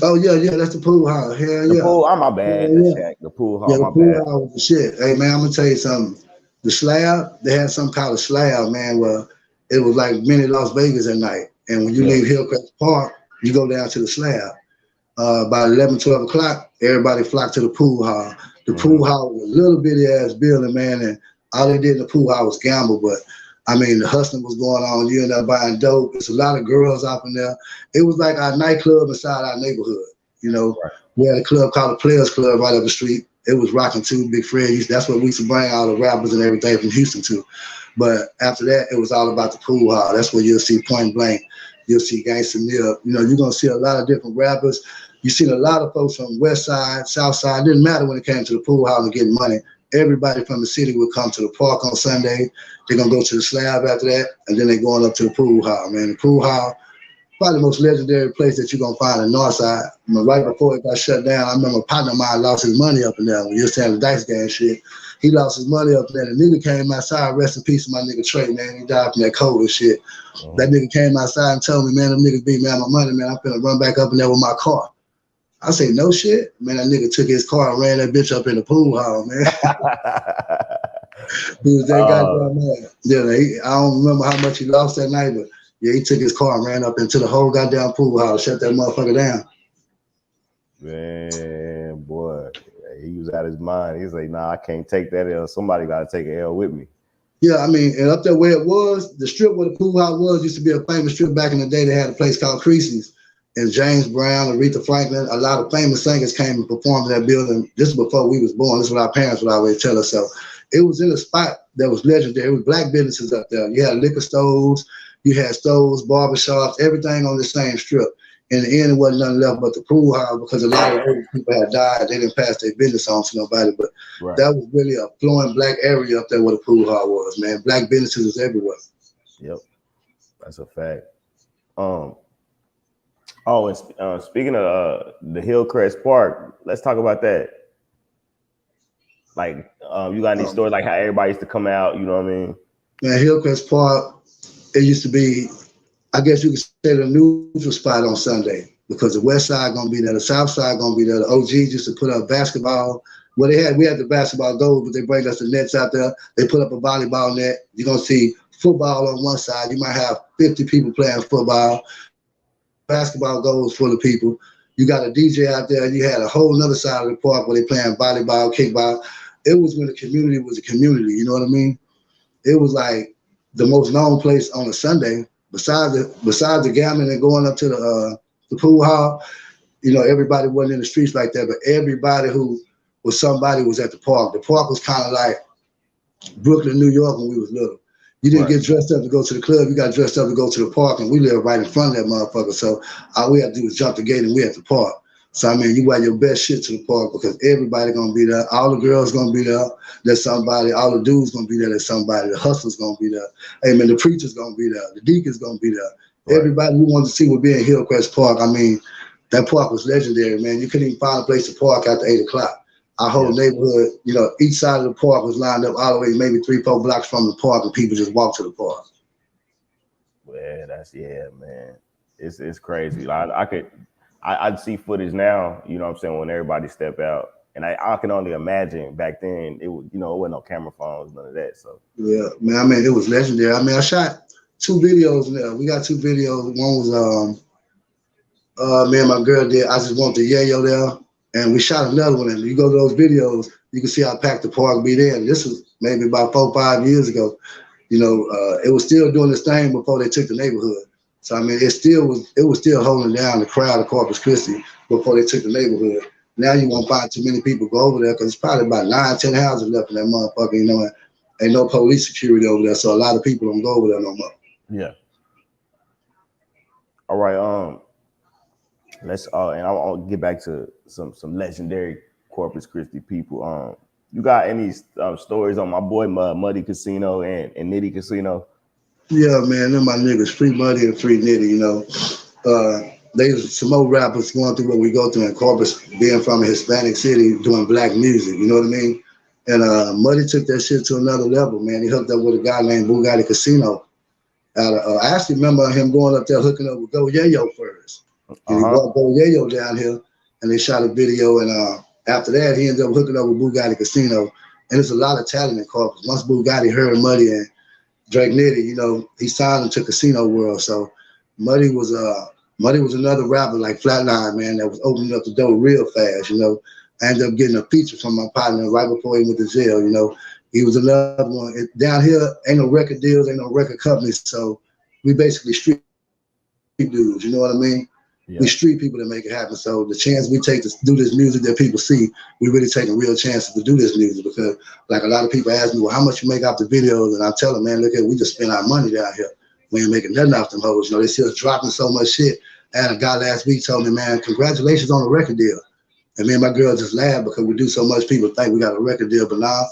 F: Oh yeah, that's the pool hall. Hell yeah.
A: The pool, my bad. The shack, the pool hall,
F: yeah,
A: my
F: the pool
A: bad.
F: hall was the shit. Hey man, I'm gonna tell you something. The slab, they had something called a slab, man, where it was like mini Las Vegas at night. And when you leave Hillcrest Park, you go down to the slab. By 11, 12 o'clock, everybody flocked to the pool hall. The pool hall was a little bitty ass building, man, and all they did in the pool hall was gamble. But I mean, the hustling was going on. You end up buying dope. There's a lot of girls out in there. It was like our nightclub inside our neighborhood. You know, we had a club called the Players Club right up the street. It was rocking too, Big Fred. That's what we used to bring all the rappers and everything from Houston to. But after that, it was all about the pool hall. That's where you'll see Point Blank. You'll see Gangsta Nip. You know, you're gonna see a lot of different rappers. You seen a lot of folks from West Side, South Side. It didn't matter when it came to the pool hall and getting money. Everybody from the city would come to the park on Sunday. They're gonna go to the slab after that, and then they're going up to the pool hall, man. The pool hall, probably the most legendary place that you're gonna find in Northside. I mean, right before it got shut down, I remember a partner of mine lost his money up and down when he was having the dice game shit. He lost his money up there. The nigga came outside, rest in peace to my nigga Trey, man. He died from that COVID shit. That nigga came outside and told me, man, them niggas beat me out my money, man. I'm finna run back up in there with my car. I say, no shit. Man, that nigga took his car and ran that bitch up in the pool hall, man. He was that goddamn man. Yeah, I don't remember how much he lost that night, but yeah, he took his car and ran up into the whole goddamn pool hall, shut that motherfucker down.
A: Man, boy, he was out of his mind. He's like, nah, I can't take that L. Somebody got to take an L with me.
F: Yeah, I mean, and up there where it was, the strip where the pool hall was used to be a famous strip back in the day. They had a place called Creasy's. And James Brown, Aretha Franklin, a lot of famous singers came and performed in that building. This is before we was born. This is what our parents would always tell us. So it was in a spot that was legendary. It was black businesses up there. You had liquor stores, you had stores, barbershops, everything on the same strip. In the end, it wasn't nothing left but the pool hall because a lot of old people had died. They didn't pass their business on to nobody. But that was really a flowing black area up there where the pool hall was, man. Black businesses was everywhere.
A: Yep, that's a fact. Oh, and speaking of the Hillcrest Park, let's talk about that. Like, you got any stories like how everybody used to come out? You know what I mean?
F: Man, Hillcrest Park, it used to be, I guess you could say, the neutral spot on Sunday because the West Side gonna be there, the South Side gonna be there. The OGs used to put up basketball. Well, we had the basketball goals, but they bring us the nets out there. They put up a volleyball net. You're gonna see football on one side. You might have 50 people playing football. Basketball goals full of people. You got a DJ out there, and you had a whole other side of the park where they playing volleyball, kickball. It was when the community was a community. You know what I mean? It was like the most known place on a Sunday. Besides the gambling and going up to the pool hall, you know, everybody wasn't in the streets like that, but everybody who was somebody was at the park. The park was kind of like Brooklyn, New York when we was little. You didn't get dressed up to go to the club. You got dressed up to go to the park, and we lived right in front of that motherfucker. So all we had to do was jump the gate, and we at the park. So, I mean, you wear your best shit to the park because everybody going to be there. All the girls going to be there. There's somebody. All the dudes going to be there. There's somebody. The hustlers going to be there. Hey, man, the preacher's going to be there. The deacon's going to be there. Right. Everybody you wanted to see would be in Hillcrest Park. I mean, that park was legendary, man. You couldn't even find a place to park after 8 o'clock. Our whole neighborhood, you know, each side of the park was lined up all the way maybe 3-4 blocks from the park, and people just walked to the park.
A: Well, man. It's crazy. I'd see footage now, you know what I'm saying, when everybody step out. And I can only imagine back then, it was, you know, it wasn't no camera phones, none of that. So yeah, man, I mean, it was legendary. I mean, I shot 2 videos now. We got 2 videos. One was me and my girl did I Just Want the Yayo there. And we shot another one, and you go to those videos, you can see how packed the park be there. And this was maybe about 4 or 5 years ago. You know, it was still doing this thing before they took the neighborhood. So I mean, it was still holding down the crowd of Corpus Christi before they took the neighborhood. Now you won't find too many people go over there because it's probably about 9-10 houses left in that motherfucker. You know, ain't no police security over there, so a lot of people don't go over there no more. Yeah. All right. Let's and I'll get back to some legendary Corpus Christi people. You got any stories on my boy Muddy Casino and Nitty Casino? Yeah, man, them my niggas, Free Muddy and Free Nitty. You know, there's some old rappers going through what we go through in Corpus, being from a Hispanic city, doing black music. You know what I mean? And Muddy took that shit to another level, man. He hooked up with a guy named Bugatti Casino. I actually remember him going up there hooking up with Go Yayo first. And he brought Go Yayo down here, and they shot a video. And after that, he ended up hooking up with Bugatti Casino. And there's a lot of talent in Corpus. Once Bugatti heard Muddy and Drake Nitty, you know, he signed him to Casino World. So Muddy was another rapper like Flatline, man, that was opening up the door real fast. You know, I ended up getting a feature from my partner right before he went to jail. You know, he was another one. Down here, ain't no record deals, ain't no record companies. So we basically street dudes. You know what I mean? Yeah. We street people that make it happen. So the chance we take to do this music that people see, we really taking real chances to do this music because, like, a lot of people ask me, well, how much you make off the videos? And I tell them, man, look at, we just spend our money down here. We ain't making nothing off them hoes. You know, they see us dropping so much shit. And a guy last week told me, man, congratulations on the record deal. And me and my girl just laughed because we do so much. People think we got a record deal, but now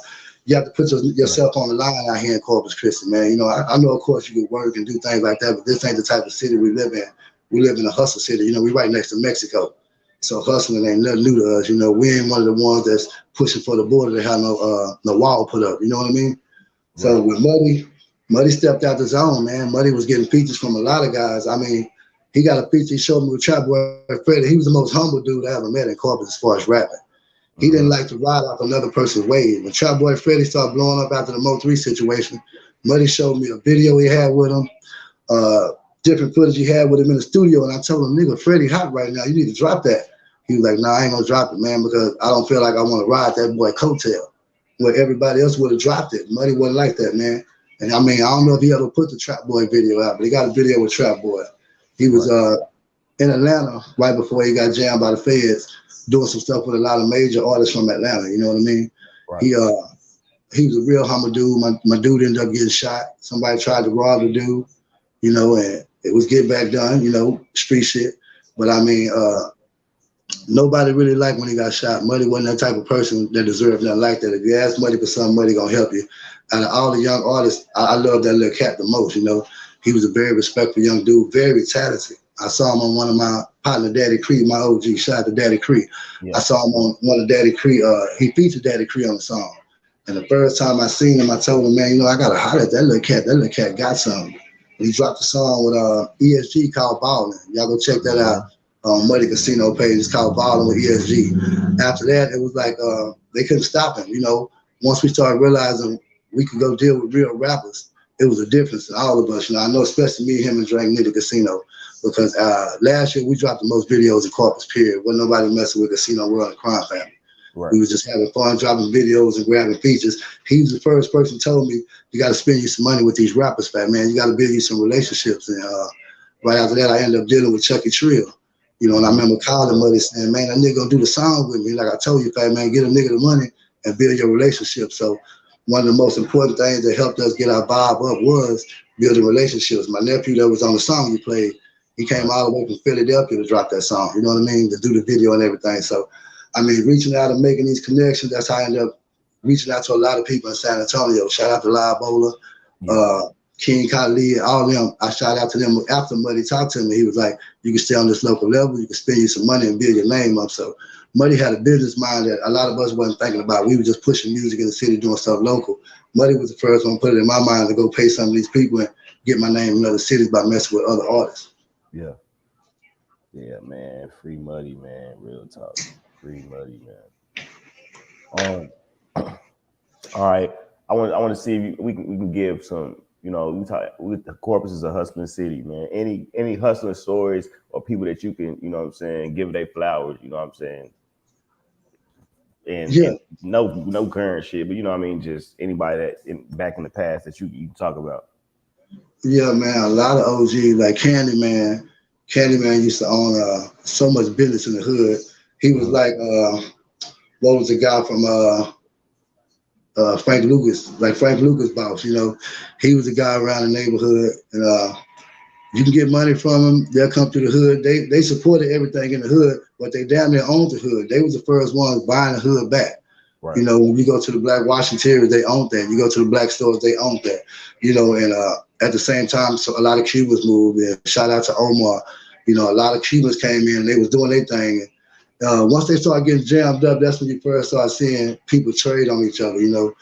A: you have to put yourself on the line out here in Corpus Christi, man. You know, I know, of course, you can work and do things like that, but this ain't the type of city we live in. We live in a hustle city. You know, we right next to Mexico. So hustling ain't nothing new to us. You know, we ain't one of the ones that's pushing for the border to have no wall put up. You know what I mean? Right. So with Muddy stepped out the zone, man. Muddy was getting features from a lot of guys. I mean, he got a feature he showed me with Trap Boy Freddie. He was the most humble dude I ever met in Corpus as far as rapping. He didn't like to ride off another person's wave. When Trap Boy Freddie started blowing up after the Mo3 situation, Muddy showed me a video he had with him, different footage he had with him in the studio, and I told him, nigga, Freddie hot right now. You need to drop that. He was like, nah, I ain't gonna drop it, man, because I don't feel like I want to ride that boy coattail. Where everybody else would have dropped it. Muddy wasn't like that, man. And I mean, I don't know if he ever put the Trap Boy video out, but he got a video with Trap Boy. He was in Atlanta right before he got jammed by the feds, doing some stuff with a lot of major artists from Atlanta. You know what I mean? Right. He was a real humble dude. My dude ended up getting shot. Somebody tried to rob the dude, you know, and it was get back done, you know, street shit. But I mean, nobody really liked when he got shot. Muddy wasn't that type of person that deserved nothing like that. If you ask Muddy for something, Muddy gonna help you. Out of all the young artists, I love that little cat the most, you know. He was a very respectful young dude, very talented. I saw him on one of my partner, Daddy Cree, my OG, shout out to Daddy Cree. Yeah. I saw him on one of Daddy Cree, he featured Daddy Cree on the song. And the first time I seen him, I told him, man, you know, I gotta holler at that little cat got something. And he dropped a song with ESG called Ballin'. Y'all go check that out.
F: Muddy Casino page. It's called Ballin' with ESG. After that, it was like they couldn't stop him. You know, once we started realizing we could go deal with real rappers, it was a difference in all of us. You know, I know especially me, him, and Drake Nitty Casino, because last year we dropped the most videos in Corpus, period. Wasn't nobody messing with Casino World and Crime Family. Right. We was just having fun, dropping videos and grabbing features. He was the first person told me, you got to spend you some money with these rappers, Fat Man. You got to build you some relationships. And right after that, I ended up dealing with Chucky Trill. You know, and I remember calling Muddy saying, man, that nigga gonna do the song with me. Like I told you, Fat Man, get a nigga the money and build your relationship. So one of the most important things that helped us get our vibe up was building relationships. My nephew that was on the song you played, he came all the way from Philadelphia to drop that song. You know what I mean? To do the video and everything. So, I mean, reaching out and making these connections, that's how I ended up reaching out to a lot of people in San Antonio. Shout out to Live Bowler, King Khalid, all of them. I shout out to them after Muddy talked to me. He was like, you can stay on this local level, you can spend you some money and build your name up. So Muddy had a business mind that a lot of us wasn't thinking about. We were just pushing music in the city, doing stuff local. Muddy was the first one to put it in my mind to go pay some of these people and get my name in other cities by messing with other artists.
A: Yeah. Yeah, man. Free Muddy, man. Real talk. Free Muddy, man. All right. I want to see if we can give some, you know, Corpus is a hustling city, man. Any hustling stories or people that you can, you know what I'm saying, give their flowers, you know what I'm saying? And no current shit, but you know what I mean, just anybody that back in the past that you can talk about. Yeah, man, a lot of OG, like Candyman. Candyman used to own so much business in the hood. He was like, what was the guy from Frank Lucas, like Frank Lucas boss, you know? He was a guy around the neighborhood, and you can get money from them. They'll come to the hood. They supported everything in the hood, but they damn near owned the hood. They was the first ones buying the hood back. Right. You know, when you go to the Black Washington, they owned that. You go to the black stores, they owned that. You know, and at the same time, so a lot of Cubans moved in. Shout out to Omar. You know, a lot of Cubans came in and they was doing their thing. Once they started getting jammed up, that's when you first start seeing people trade on each other. You know,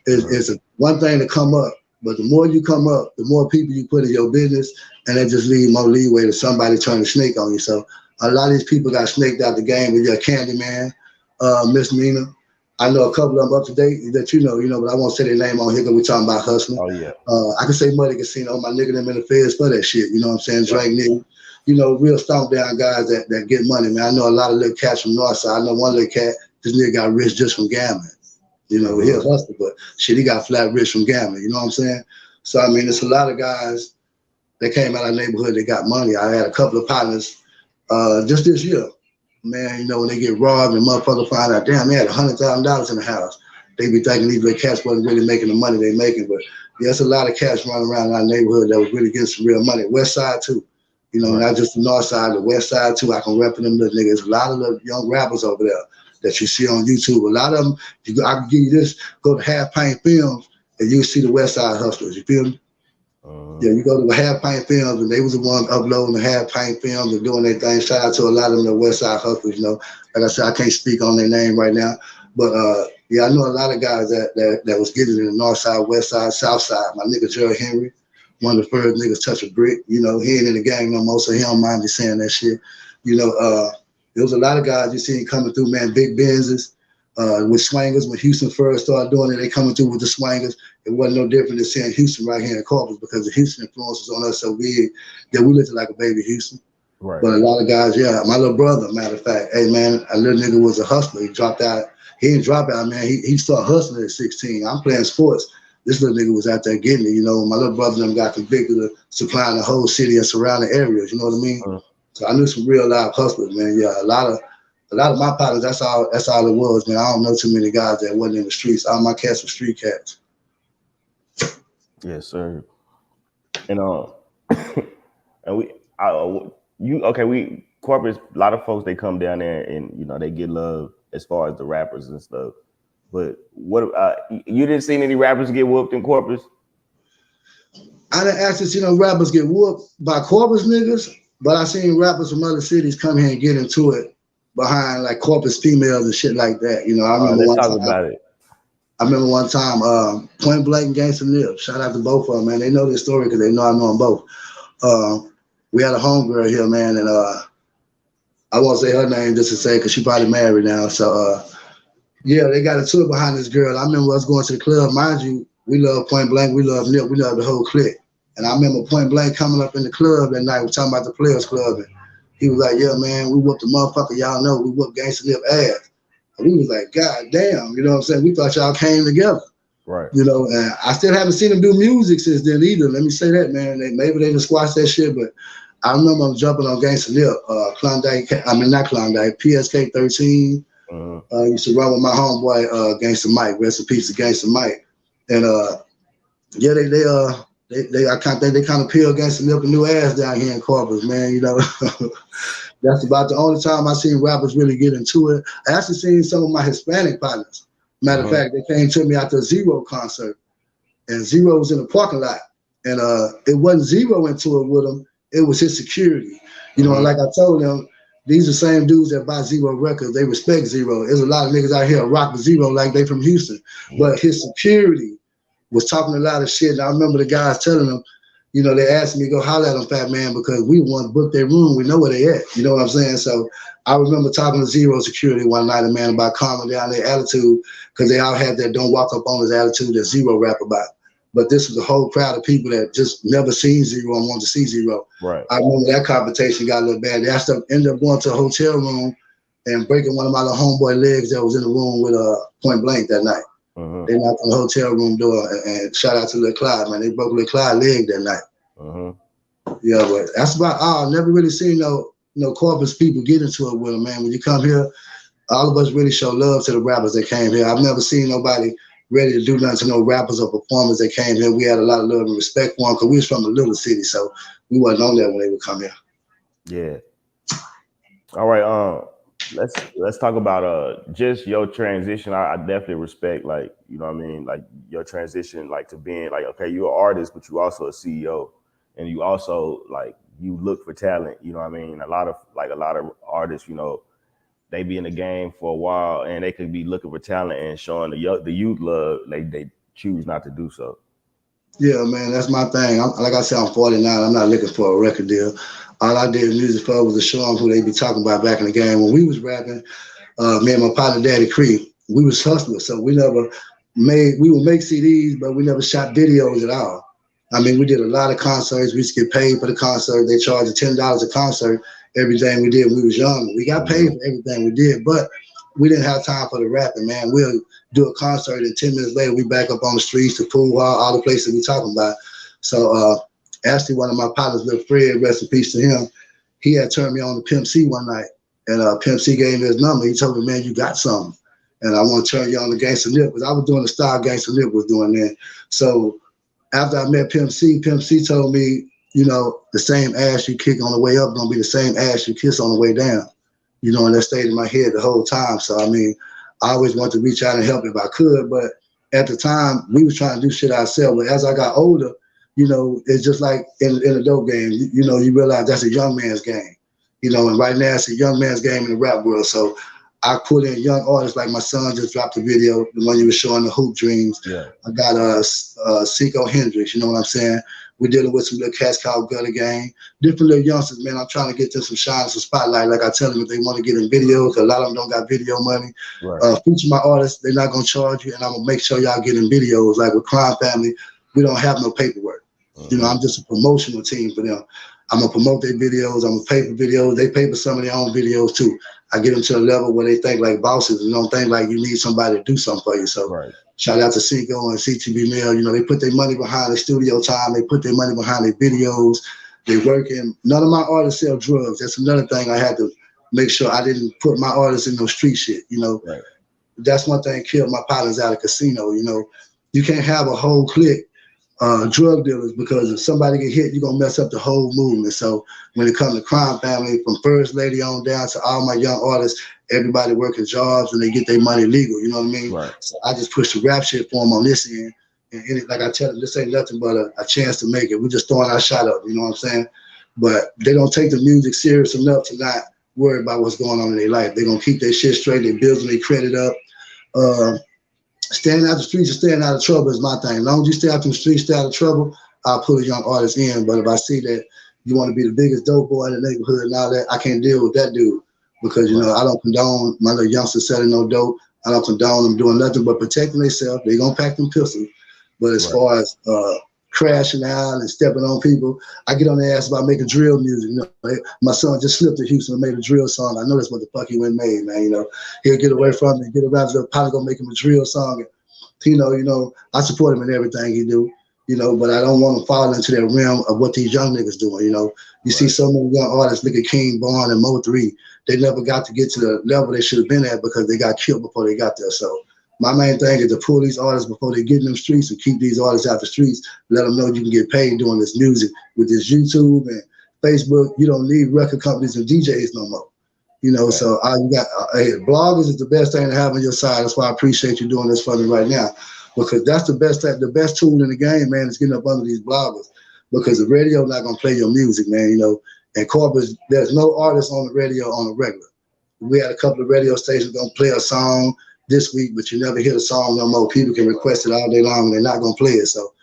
A: it's one thing to come up, but the more you come up, the more people you put in your business, and that just leave more leeway to somebody trying to snake on you. So a lot of these people got snaked out the game with your Candyman, Miss Nina. I know a couple of them up to date that you know, but I won't say their name on here because we're talking about hustling. Oh yeah. I can say Muddy Casino, my nigga them in the feds for that shit. You know what I'm saying? Drake nigga. You know, real stomp down guys that get money, man. I know a lot of little cats from Northside. I know one little cat, this nigga got rich just from gambling. You know, he a hustler, but shit, he got flat rich from gambling. You know what I'm saying? So, I mean, there's a lot of guys that came out of the neighborhood that got money. I had a couple of partners just this year. Man, you know, when they get robbed and motherfuckers find out, damn, they had $100,000 in the house. They be thinking these little cats wasn't really making the money they making. But there's a lot of cats running around in our neighborhood that was really getting some real money. West Side, too. You know, not just the North Side, the West Side, too. I can rep them little niggas. A lot of the young rappers over there that you see on YouTube. A lot of them, I can give you this, go to Half Pint Films, and you see the West Side hustlers. You feel me? Yeah, you go to Half Pint Films, and they was the ones uploading the Half Pint Films and doing their thing. Shout out to a lot of them, the West Side hustlers. You know, like I said, I can't speak on their name right now, but yeah, I know a lot of guys that was getting in the North Side, West Side, South Side. My nigga Gerald Henry, one of the first niggas touch a brick. You know, he ain't in the gang no more, so he don't mind me saying that shit. You know, there was a lot of guys you see coming through, man, big Benzes. With swangers, when Houston first started doing it, they coming through with the swangers. It wasn't no different than seeing Houston right here in Corpus because the Houston influence was on us so big that we looked like a baby Houston. Right. But a lot of guys, yeah, my little brother, matter of fact, hey man, a little nigga was a hustler. He dropped out. He didn't drop out, man. He started hustling at 16. I'm playing sports. This little nigga was out there getting it. You know, my little brother and them got convicted of supplying the whole city and surrounding areas. You know what I mean? So I knew some real live hustlers, man. Yeah, a lot of my partners, that's all it was, man. I don't know too many guys that wasn't in the streets. All my cats were street cats. Yes, sir. And Corpus, a lot of folks, they come down there and, you know, they get love as far as the rappers and stuff. But what, you didn't see any rappers get whooped in Corpus? I didn't actually see no rappers get whooped by Corpus niggas, but I seen rappers from other cities come here and get into it behind like Corpus females and shit like that. You know, I remember one time, Point Blank and Gangsta Nip. Shout out to both of them, man. They know this story because they know I know them both. We had a homegirl here, man, and
F: I won't say her name just to say because she probably married now. So yeah, they got a tour behind this girl. I remember us going to the club. Mind you, we love Point Blank, we love Nip, we love the whole clique. And I remember Point Blank coming up in the club that night. We're talking about the Players Club, and he was like, "Yeah, man, we whooped the motherfucker. Y'all know we whooped Gangsta Nip ass." And we was like, "God damn," you know what I'm saying? We thought y'all came together.
A: Right.
F: You know, and I still haven't seen them do music since then either. Let me say that, man. Maybe they just squashed that shit, but I remember I'm jumping on Gangsta Nip, not Klondike, PSK 13. Used to run with my homeboy, Gangsta Mike. Rest in peace to Gangsta Mike. And yeah, I kind of think they kind of peeled Gangsta Nip a new ass down here in Corpus, man. You know, that's about the only time I seen rappers really get into it. I actually seen some of my Hispanic partners. Matter of fact, they came to me after a Zero concert, and Zero was in the parking lot, and it wasn't Zero into it with him. It was his security. You know, like I told them, these are the same dudes that buy Zero records. They respect Zero. There's a lot of niggas out here rock with Zero like they from Houston. But his security was talking a lot of shit. And I remember the guys telling them, you know, they asked me to go holler at them, Fat Man, because we want to book their room. We know where they at. You know what I'm saying? So I remember talking to Zero security one night, man, about calming down their attitude, because they all had that don't walk up on his attitude that Zero rap about. But this was a whole crowd of people that just never seen Zero and wanted to see Zero. Right. I remember that confrontation got a little bad. They ended up going to a hotel room and breaking one of my little homeboy legs that was in the room with Point Blank that night. They knocked on the hotel room door, and shout out to Lil Clyde, man. They broke Lil Clyde's leg that night. Yeah, but that's about all. Never really seen no Corpus people get into it with them, man. When you come here, all of us really show love to the rappers that came here. I've never seen nobody ready to do nothing to no rappers or performers that came here. We had a lot of love and respect for them because we was from a little city, so we wasn't on that when they would come here.
A: Yeah. All right. Let's talk about just your transition. I definitely respect, like, you know what I mean, like your transition, like to being like, okay, you're an artist, but you also a CEO, and you also like you look for talent. You know what I mean? A lot of artists, you know, they be in the game for a while and they could be looking for talent and showing the youth love. They choose not to do so.
F: Yeah, man, that's my thing. Like I said, I'm 49. I'm not looking for a record deal. All I did music for was to show them who they be talking about back in the game. When we was rapping, me and my partner, Daddy Cree, we was hustlers. So we would make CDs, but we never shot videos at all. I mean, we did a lot of concerts. We used to get paid for the concert. They charged $10 a concert. Everything we did when we was young. We got paid for everything we did, but we didn't have time for the rapping, man. We'll do a concert and 10 minutes later, we back up on the streets, the pool hall, all the places we talking about. So actually one of my partners, little Fred, rest in peace to him, he had turned me on to Pimp C one night, and Pimp C gave me his number. He told me, man, you got something, and I want to turn you on to Gangsta Nip, because I was doing the style Gangsta Nip was doing then. So after I met Pimp C told me, you know, the same ass you kick on the way up gonna be the same ass you kiss on the way down. You know, and that stayed in my head the whole time. So I mean, I always wanted to reach out and help if I could, but at the time we was trying to do shit ourselves. But as I got older, you know, it's just like in a dope game. You know, you realize that's a young man's game. You know, and right now it's a young man's game in the rap world. So I put in young artists, like my son just dropped a video, the one you were showing, the Hoop Dreams. Yeah. I got Seco Hendrix, you know what I'm saying? We're dealing with some little cats called Gutter Gang. Different little youngsters, man. I'm trying to get them some shine, some spotlight. Like I tell them, if they want to get in videos, a lot of them don't got video money. Right. Feature my artists, they're not going to charge you, and I'm going to make sure y'all get in videos. Like with Crime Family, we don't have no paperwork. You know, I'm just a promotional team for them. I'm going to promote their videos. I'm going to pay for videos. They pay for some of their own videos, too. I get them to a level where they think like bosses and don't think like you need somebody to do something for you. So shout out to Seco and CTV Mail. You know, they put their money behind their studio time. They put their money behind their videos. They working. None of my artists sell drugs. That's another thing I had to make sure I didn't put my artists in no street shit. You know, that's one thing killed my partners out of casino. You know, you can't have a whole clique drug dealers, because if somebody get hit, you're gonna mess up the whole movement. So when it comes to Crime Family, from First Lady on down to all my young artists, everybody working jobs and they get their money legal, you know what I mean? Right. So I just push the rap shit for them on this end. And like I tell them, this ain't nothing but a chance to make it. We're just throwing our shot up, you know what I'm saying? But they don't take the music serious enough to not worry about what's going on in their life. They're gonna keep their shit straight, they're building their credit up. Staying out the streets and staying out of trouble is my thing. As long as you stay out the streets, stay out of trouble, I'll pull a young artist in. But if I see that you want to be the biggest dope boy in the neighborhood and all that, I can't deal with that dude. because, you know, I don't condone my little youngsters selling no dope. I don't condone them doing nothing but protecting themselves. They gonna pack them pistols. But as far as crashing out and stepping on people, I get on their ass about making drill music. You know, my son just slipped to Houston and made a drill song. I know that's what the fuck he went made, man. You know, he'll get away from it, get around to probably gonna make him a drill song. And, you know, I support him in everything he do. You know, but I don't want to fall into that realm of what these young niggas doing. You know, you see so many young artists, look at King Barn and Mo 3. They never got to get to the level they should have been at because they got killed before they got there. So my main thing is to pull these artists before they get in them streets and keep these artists out the streets. Let them know you can get paid doing this music with this YouTube and Facebook. You don't need record companies and DJs no more. You know, so you got bloggers is the best thing to have on your side. That's why I appreciate you doing this for me right now. Because that's the best tool in the game, man, is getting up under these bloggers. Because the radio not gonna play your music, man, you know. And Corpus, there's no artist on the radio on a regular. We had a couple of radio stations gonna play a song this week, but you never hear the song no more. People can request it all day long and they're not gonna play it. So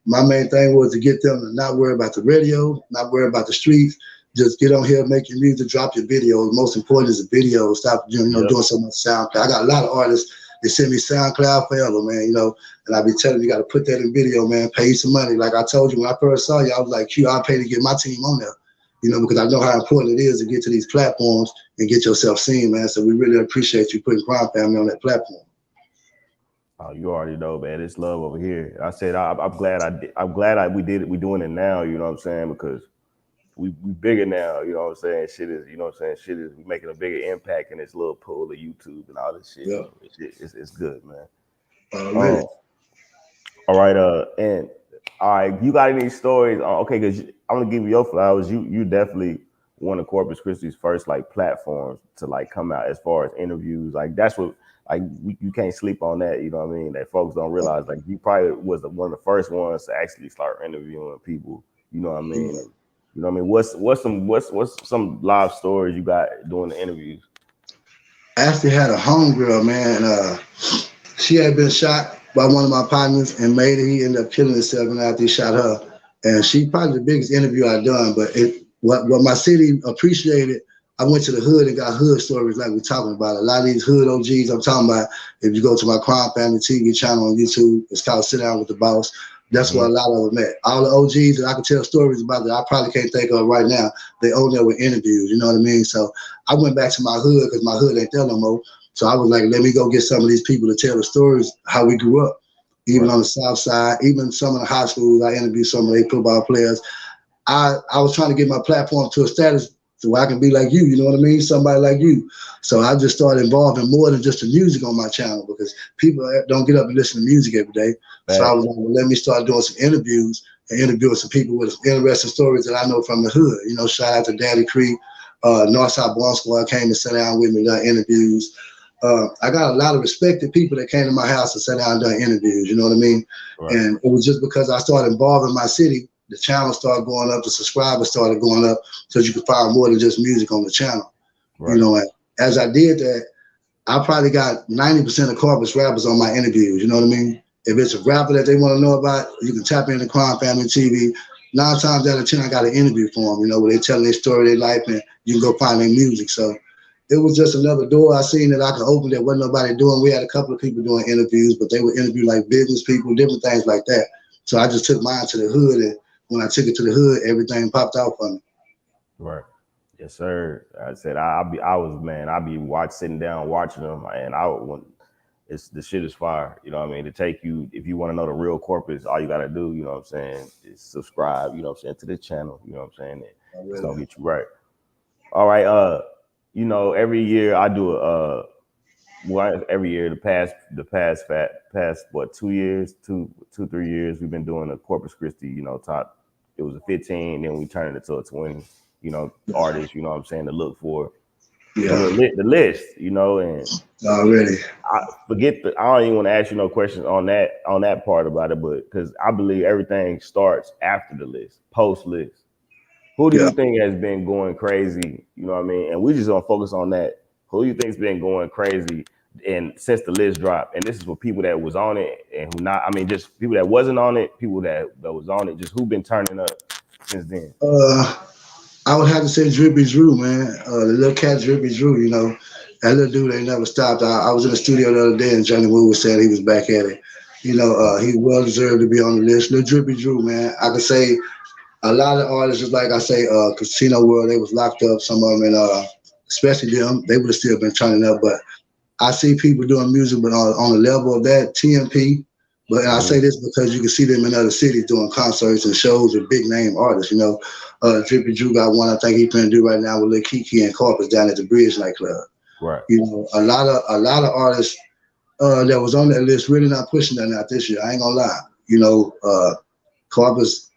F: my main thing was to get them to not worry about the radio, not worry about the streets. Just get on here, make your music, drop your video. The most important is the video. Stop, you know, doing so much SoundCloud. I got a lot of artists. They send me SoundCloud forever, man, you know, and I be telling them, you got to put that in video, man, pay you some money. Like I told you, when I first saw you, I was like, Q, I'll pay to get my team on there, you know, because I know how important it is to get to these platforms and get yourself seen, man. So we really appreciate you putting Crime Family on that platform.
A: Oh, you already know, man. It's love over here. I said, I'm glad we did it. We doing it now, you know what I'm saying? Because we bigger now, you know what I'm saying? Shit is, you know what I'm saying? Shit is making a bigger impact in this little pool of YouTube and all this shit.
F: Yeah.
A: It's good, man.
F: Really?
A: All right, and all right, you got any stories? Okay, because I'm gonna give you your flowers. You definitely one of Corpus Christi's first like platforms to like come out as far as interviews. Like that's what like you can't sleep on that. You know what I mean? That folks don't realize. Like you probably was one of the first ones to actually start interviewing people. You know what I mean?
F: Yeah.
A: You know what I mean? What's some live stories you got doing the interviews?
F: I actually had a homegirl, man. She had been shot by one of my partners and made it. He ended up killing himself after he shot her. And she probably the biggest interview I've done. But what my city appreciated, I went to the hood and got hood stories like we're talking about. A lot of these hood OGs I'm talking about, if you go to my Crime Family TV channel on YouTube, it's called Sit Down with the Boss. That's where a lot of them at. All the OGs that I can tell stories about that I probably can't think of right now, they own there with interviews, you know what I mean? So I went back to my hood because my hood ain't there no more. So I was like, let me go get some of these people to tell the stories, how we grew up, even on the South Side, even some of the high schools. I interviewed some of their football players. I was trying to get my platform to a status so I can be like you know what I mean? Somebody like you. So I just started involving more than just the music on my channel because people don't get up and listen to music every day. Right. So I was like, well, let me start doing some interviews and interviewing some people with interesting stories that I know from the hood. You know, shout out to Daddy Creek, Northside Ball Squad came and sat down with me, done interviews. I got a lot of respected people that came to my house and sat down and done interviews, you know what I mean? Right. And it was just because I started involving my city, the channel started going up, the subscribers started going up, so you could find more than just music on the channel. Right. You know, and as I did that, I probably got 90% of Corpus rappers on my interviews, you know what I mean? If it's a rapper that they want to know about, you can tap into Crime Family TV. 9 times out of 10, I got an interview for them, you know, where they telling their story, their life, and you can go find their music. So it was just another door I seen that I could open that wasn't nobody doing. We had a couple of people doing interviews, but they would interview like business people, different things like that. So I just took mine to the hood, and when I took it to the hood, everything popped out for me.
A: Right. Yes, sir. I said I'd be sitting down watching them, and the shit is fire. You know what I mean? To take you, if you want to know the real Corpus, all you gotta do, you know what I'm saying, is subscribe, you know what I'm saying, to this channel, you know what I'm saying? It's gonna get you right. All right, you know, every year I do every year the past 3 years, 3 years, we've been doing a Corpus Christi, you know, top. It was a 15, then we turned it into a 20, you know, artists, you know what I'm saying, to look for. Yeah. The list, you know, and
F: already
A: I don't even want to ask you no questions on that part about it, but because I believe everything starts after the list, post list. Who do you think has been going crazy? You know what I mean? And we just gonna focus on that. Who do you think's been going crazy and since the list dropped? And this is for people that was on it and who not. I mean, just people that wasn't on it, people that was on it. Just who been turning up since then?
F: I would have to say Drippy Drew, man. The little cat Drippy Drew, you know. That little dude ain't never stopped. I was in the studio the other day and Johnny Woo was saying he was back at it. You know, he well deserved to be on the list. Little Drippy Drew, man. I could say a lot of artists, just like I say, Casino World, they was locked up. Some of them, and especially them, they would have still been turning up. But I see people doing music, but on the level of that, TMP. But and I say this because you can see them in other cities doing concerts and shows with big name artists. You know, Drippy Drew got one I think he's gonna do right now with Lil Kiki and Corpus down at the Bridge nightclub.
A: Right.
F: You know, a lot of artists that was on that list really not pushing that out this year. I ain't gonna lie. You know, Corpus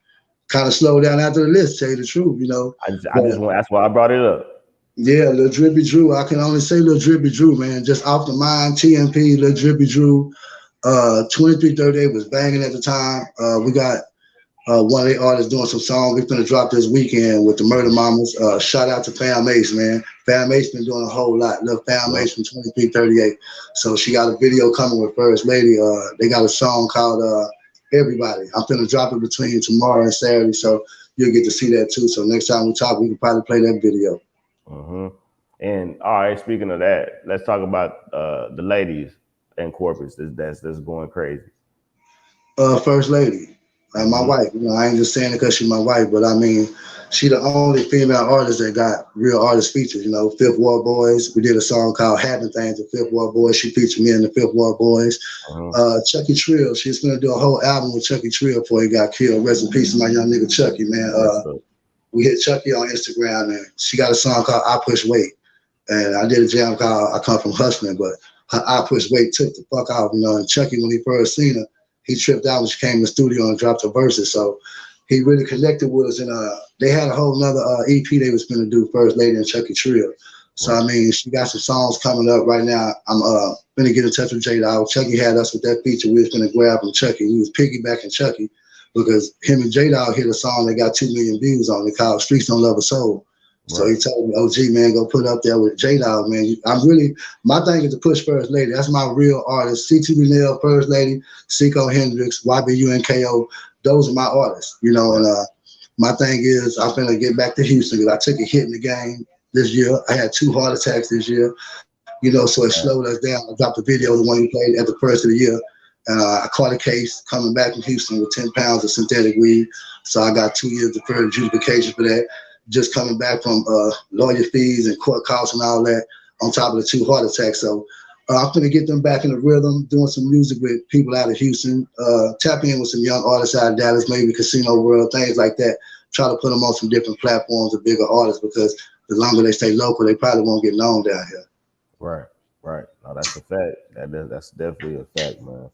F: kind of slowed down after the list. Tell you the truth, you know.
A: I just want. That's why I brought it up.
F: Yeah, Lil Drippy Drew. I can only say Lil Drippy Drew, man. Just off the mind, TMP, Lil Drippy Drew. 2338 was banging at the time. We got one of the artists doing some songs. We're gonna drop this weekend with the Murder Mamas. Shout out to Fam Ace, man. Fam Ace been doing a whole lot. Love Fam Ace from 2338. So she got a video coming with First Lady. They got a song called Everybody. I'm gonna drop it between tomorrow and Saturday, so you'll get to see that too. So next time we talk, we can probably play that video.
A: And all right, speaking of that, let's talk about the ladies in Corpus that's going crazy.
F: First Lady, like my wife. You know, I ain't just saying it because she's my wife, but I mean, she the only female artist that got real artist features. You know, Fifth Ward Boys. We did a song called Having Things with Fifth Ward Boys. She featured me in the Fifth Ward Boys. Chucky Trill. She's gonna do a whole album with Chucky Trill before he got killed. Rest in peace to my young nigga Chucky, man. We hit Chucky on Instagram, and she got a song called I Push Weight. And I did a jam called I Come From Hustling, but her I Push Weight took the fuck off, you know. And Chucky, when he first seen her, he tripped out when she came in the studio and dropped her verses. So he really connected with us. And they had a whole nother EP they was going to do, First Lady and Chucky Trill. So, I mean, she got some songs coming up right now. I'm going to get in touch with J-Dawg. Chucky had us with that feature. We was going to grab from Chucky. We was piggybacking Chucky because him and J-Dawg hit a song that got 2 million views on it called Streets Don't Love a Soul. So he told me, OG, man, go put up there with J-Dawg, man. My thing is to push First Lady. That's my real artist. C2B Nail, First Lady, Seco Hendrix, YBU and KO. Those are my artists, you know. And my thing is I'm finna get back to Houston because I took a hit in the game this year. I had 2 heart attacks this year, you know, so it slowed us down. I dropped the video, the one you played at the first of the year. And I caught a case coming back from Houston with 10 pounds of synthetic weed. So I got 2 years deferred adjudication for that. Just coming back from lawyer fees and court costs and all that on top of the 2 heart attacks. So I'm going to get them back in the rhythm, doing some music with people out of Houston, tap in with some young artists out of Dallas, maybe Casino World, things like that. Try to put them on some different platforms of bigger artists because the longer they stay local, they probably won't get known down here.
A: Right. No, that's a fact. That's definitely a fact, man.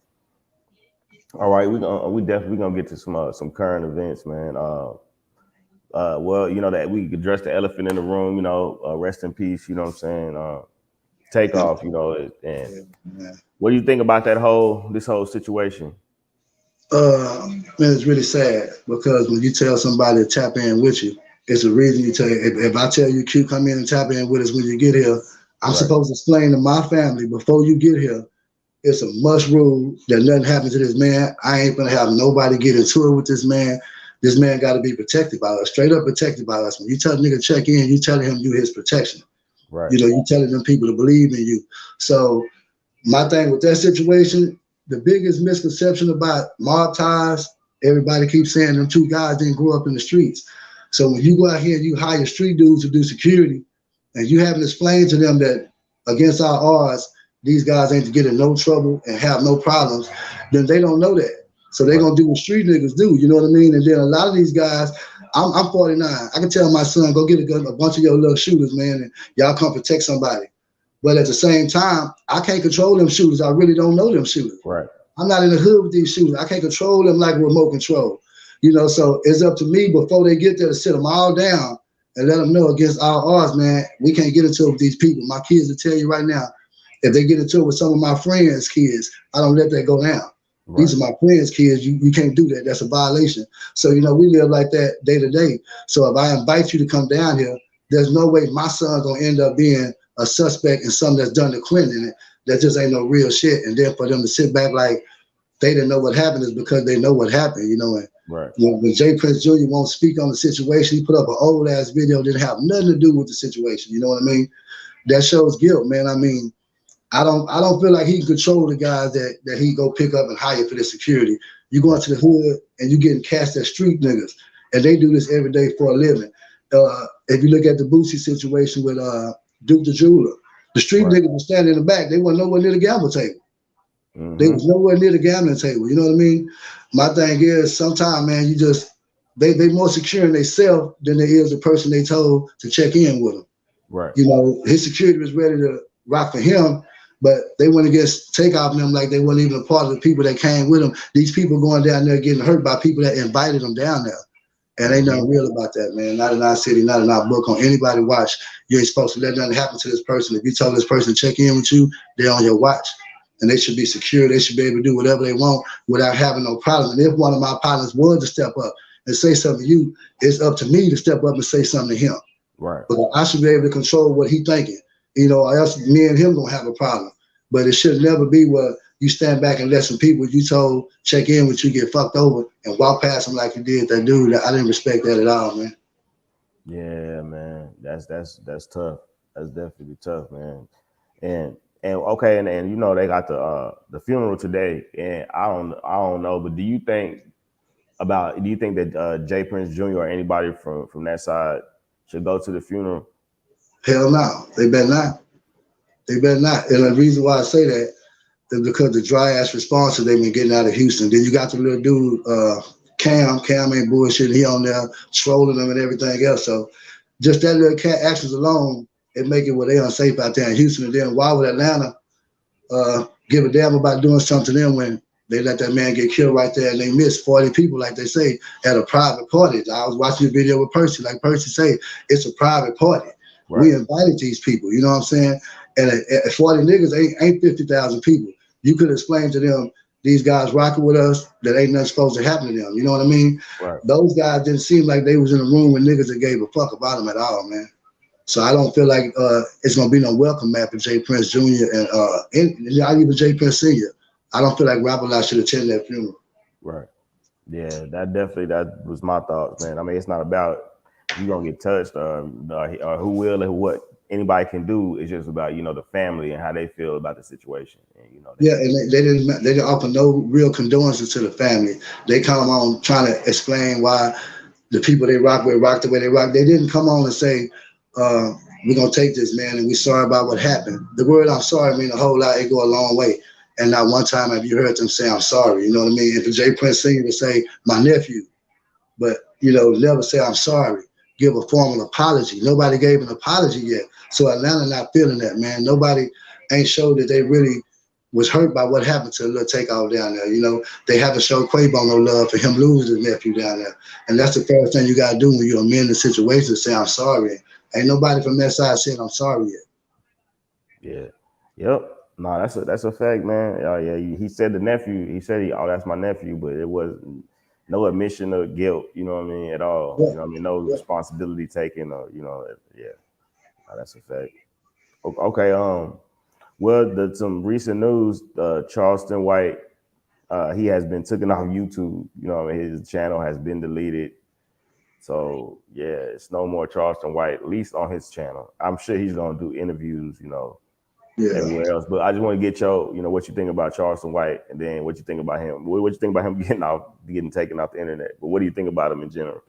A: All right, we definitely gonna get to some current events, man. Well, you know that we address the elephant in the room. You know, rest in peace. You know what I'm saying? Takeoff. You know, and what do you think about this whole situation?
F: Man, it's really sad because when you tell somebody to tap in with you, it's a reason you tell you. If I tell you, Q, come in and tap in with us when you get here, I'm supposed to explain to my family before you get here. It's a must rule that nothing happens to this man. I ain't gonna have nobody get into it with this man. This man got to be protected by us, straight up protected by us. When you tell a nigga check in, you telling him you his protection. Right. You know, you telling them people to believe in you. So my thing with that situation, the biggest misconception about mob ties, everybody keeps saying them 2 guys didn't grow up in the streets. So when you go out here and you hire street dudes to do security, and you haven't explained to them that against our odds, these guys ain't to get in no trouble and have no problems, then they don't know that. So they're going to do what street niggas do, you know what I mean? And then a lot of these guys, I'm 49. I can tell my son, go get a bunch of your little shooters, man, and y'all come protect somebody. But at the same time, I can't control them shooters. I really don't know them shooters. Right. I'm not in the hood with these shooters. I can't control them like remote control. You know, so it's up to me before they get there to sit them all down and let them know against our odds, man, we can't get into it with these people. My kids will tell you right now, if they get into it with some of my friends' kids, I don't let that go down. Right. These are my friends' kids. You can't do that. That's a violation. So, you know, we live like that day to day. So if I invite you to come down here, there's no way my son's going to end up being a suspect in something that's done to Clinton. And that just ain't no real shit. And then for them to sit back like they didn't know what happened is because they know what happened, you know. And
A: Right.
F: When J. Prince Jr. won't speak on the situation, he put up an old ass video, didn't have nothing to do with the situation. You know what I mean? That shows guilt, man. I mean, I don't feel like he can control the guys that he go pick up and hire for the security. You go into the hood and you getting cast at street niggas, and they do this every day for a living. If you look at the Boosie situation with Duke the Jeweler, the street niggas were standing in the back. They weren't nowhere near the gamble table. Mm-hmm. They was nowhere near the gambling table. You know what I mean? My thing is, sometimes, man, you just they more secure in themselves than they is the person they told to check in with them.
A: Right.
F: You know, his security was ready to rock for him, but they went against Takeoff and them like they weren't even a part of the people that came with them. These people going down there getting hurt by people that invited them down there. And ain't nothing real about that, man. Not in our city, not in our book. On anybody watch, you ain't supposed to let nothing happen to this person. If you told this person to check in with you, they're on your watch. And they should be secure. They should be able to do whatever they want without having no problem. And if one of my partners was to step up and say something to you, it's up to me to step up and say something to him.
A: Right.
F: But I should be able to control what he thinking. You know, or else me and him gonna have a problem. But it should never be where you stand back and let some people you told check in with you get fucked over and walk past them like you did that dude. I didn't respect that at all, man.
A: Yeah, man. That's tough. That's definitely tough, man. And okay, and you know they got the funeral today, and I don't know, but do you think that J. Prince Jr. or anybody from that side should go to the funeral?
F: Hell no, they better not. They better not. And the reason why I say that is because the dry ass responses they've been getting out of Houston. Then you got the little dude, Cam ain't bullshitting. He on there trolling them and everything else. So just that little cat actions alone, it make it where they unsafe out there in Houston. And then why would Atlanta give a damn about doing something to them when they let that man get killed right there and they missed 40 people, like they say, at a private party? I was watching a video with Percy, like Percy say, it's a private party. Right. We invited these people, you know what I'm saying? And 40 niggas ain't 50,000 people. You could explain to them, these guys rocking with us, that ain't nothing supposed to happen to them. You know what I mean? Right. Those guys didn't seem like they was in a room with niggas that gave a fuck about them at all, man. So I don't feel like it's gonna be no welcome map for J. Prince Jr. and not even J. Prince Sr. I don't feel like Rapper Lot should attend that funeral.
A: Right. Yeah, that was my thoughts, man. I mean, it's not about you gonna get touched or who will or what anybody can do. It's just about, you know, the family and how they feel about the situation. And, you know,
F: and they didn't offer no real condolences to the family. They come on trying to explain why the people they rock with rock the way they rock. They didn't come on and say, we're gonna take this, man, and we're sorry about what happened. The word I'm sorry mean a whole lot. It go a long way. And not one time have you heard them say I'm sorry. You know what I mean? If the J. Prince Sr. would say my nephew, but you know, never say I'm sorry. Give a formal apology. Nobody gave an apology yet. So Atlanta not feeling that, man. Nobody ain't showed that they really was hurt by what happened to Lil Takeoff down there. You know, they haven't showed Quavo no love for him losing his nephew down there. And that's the first thing you gotta do when you amend the situation, say I'm sorry. Ain't nobody from that side saying I'm sorry yet.
A: Yeah. Yep. No, that's a fact, man. Yeah, he said the nephew. He said that's my nephew, but it was no admission of guilt. You know what I mean? At all. Yeah. You know what I mean? No responsibility taken, or you know, yeah. No, that's a fact. Okay. Well, some recent news. Charleston White, he has been taken off YouTube. You know, his channel has been deleted. So yeah, it's no more Charleston White, at least on his channel. I'm sure he's gonna do interviews, you know, everywhere else. But I just want to get what you think about Charleston White, and then what you think about him. What you think about him getting taken off the internet? But what do you think about him in general?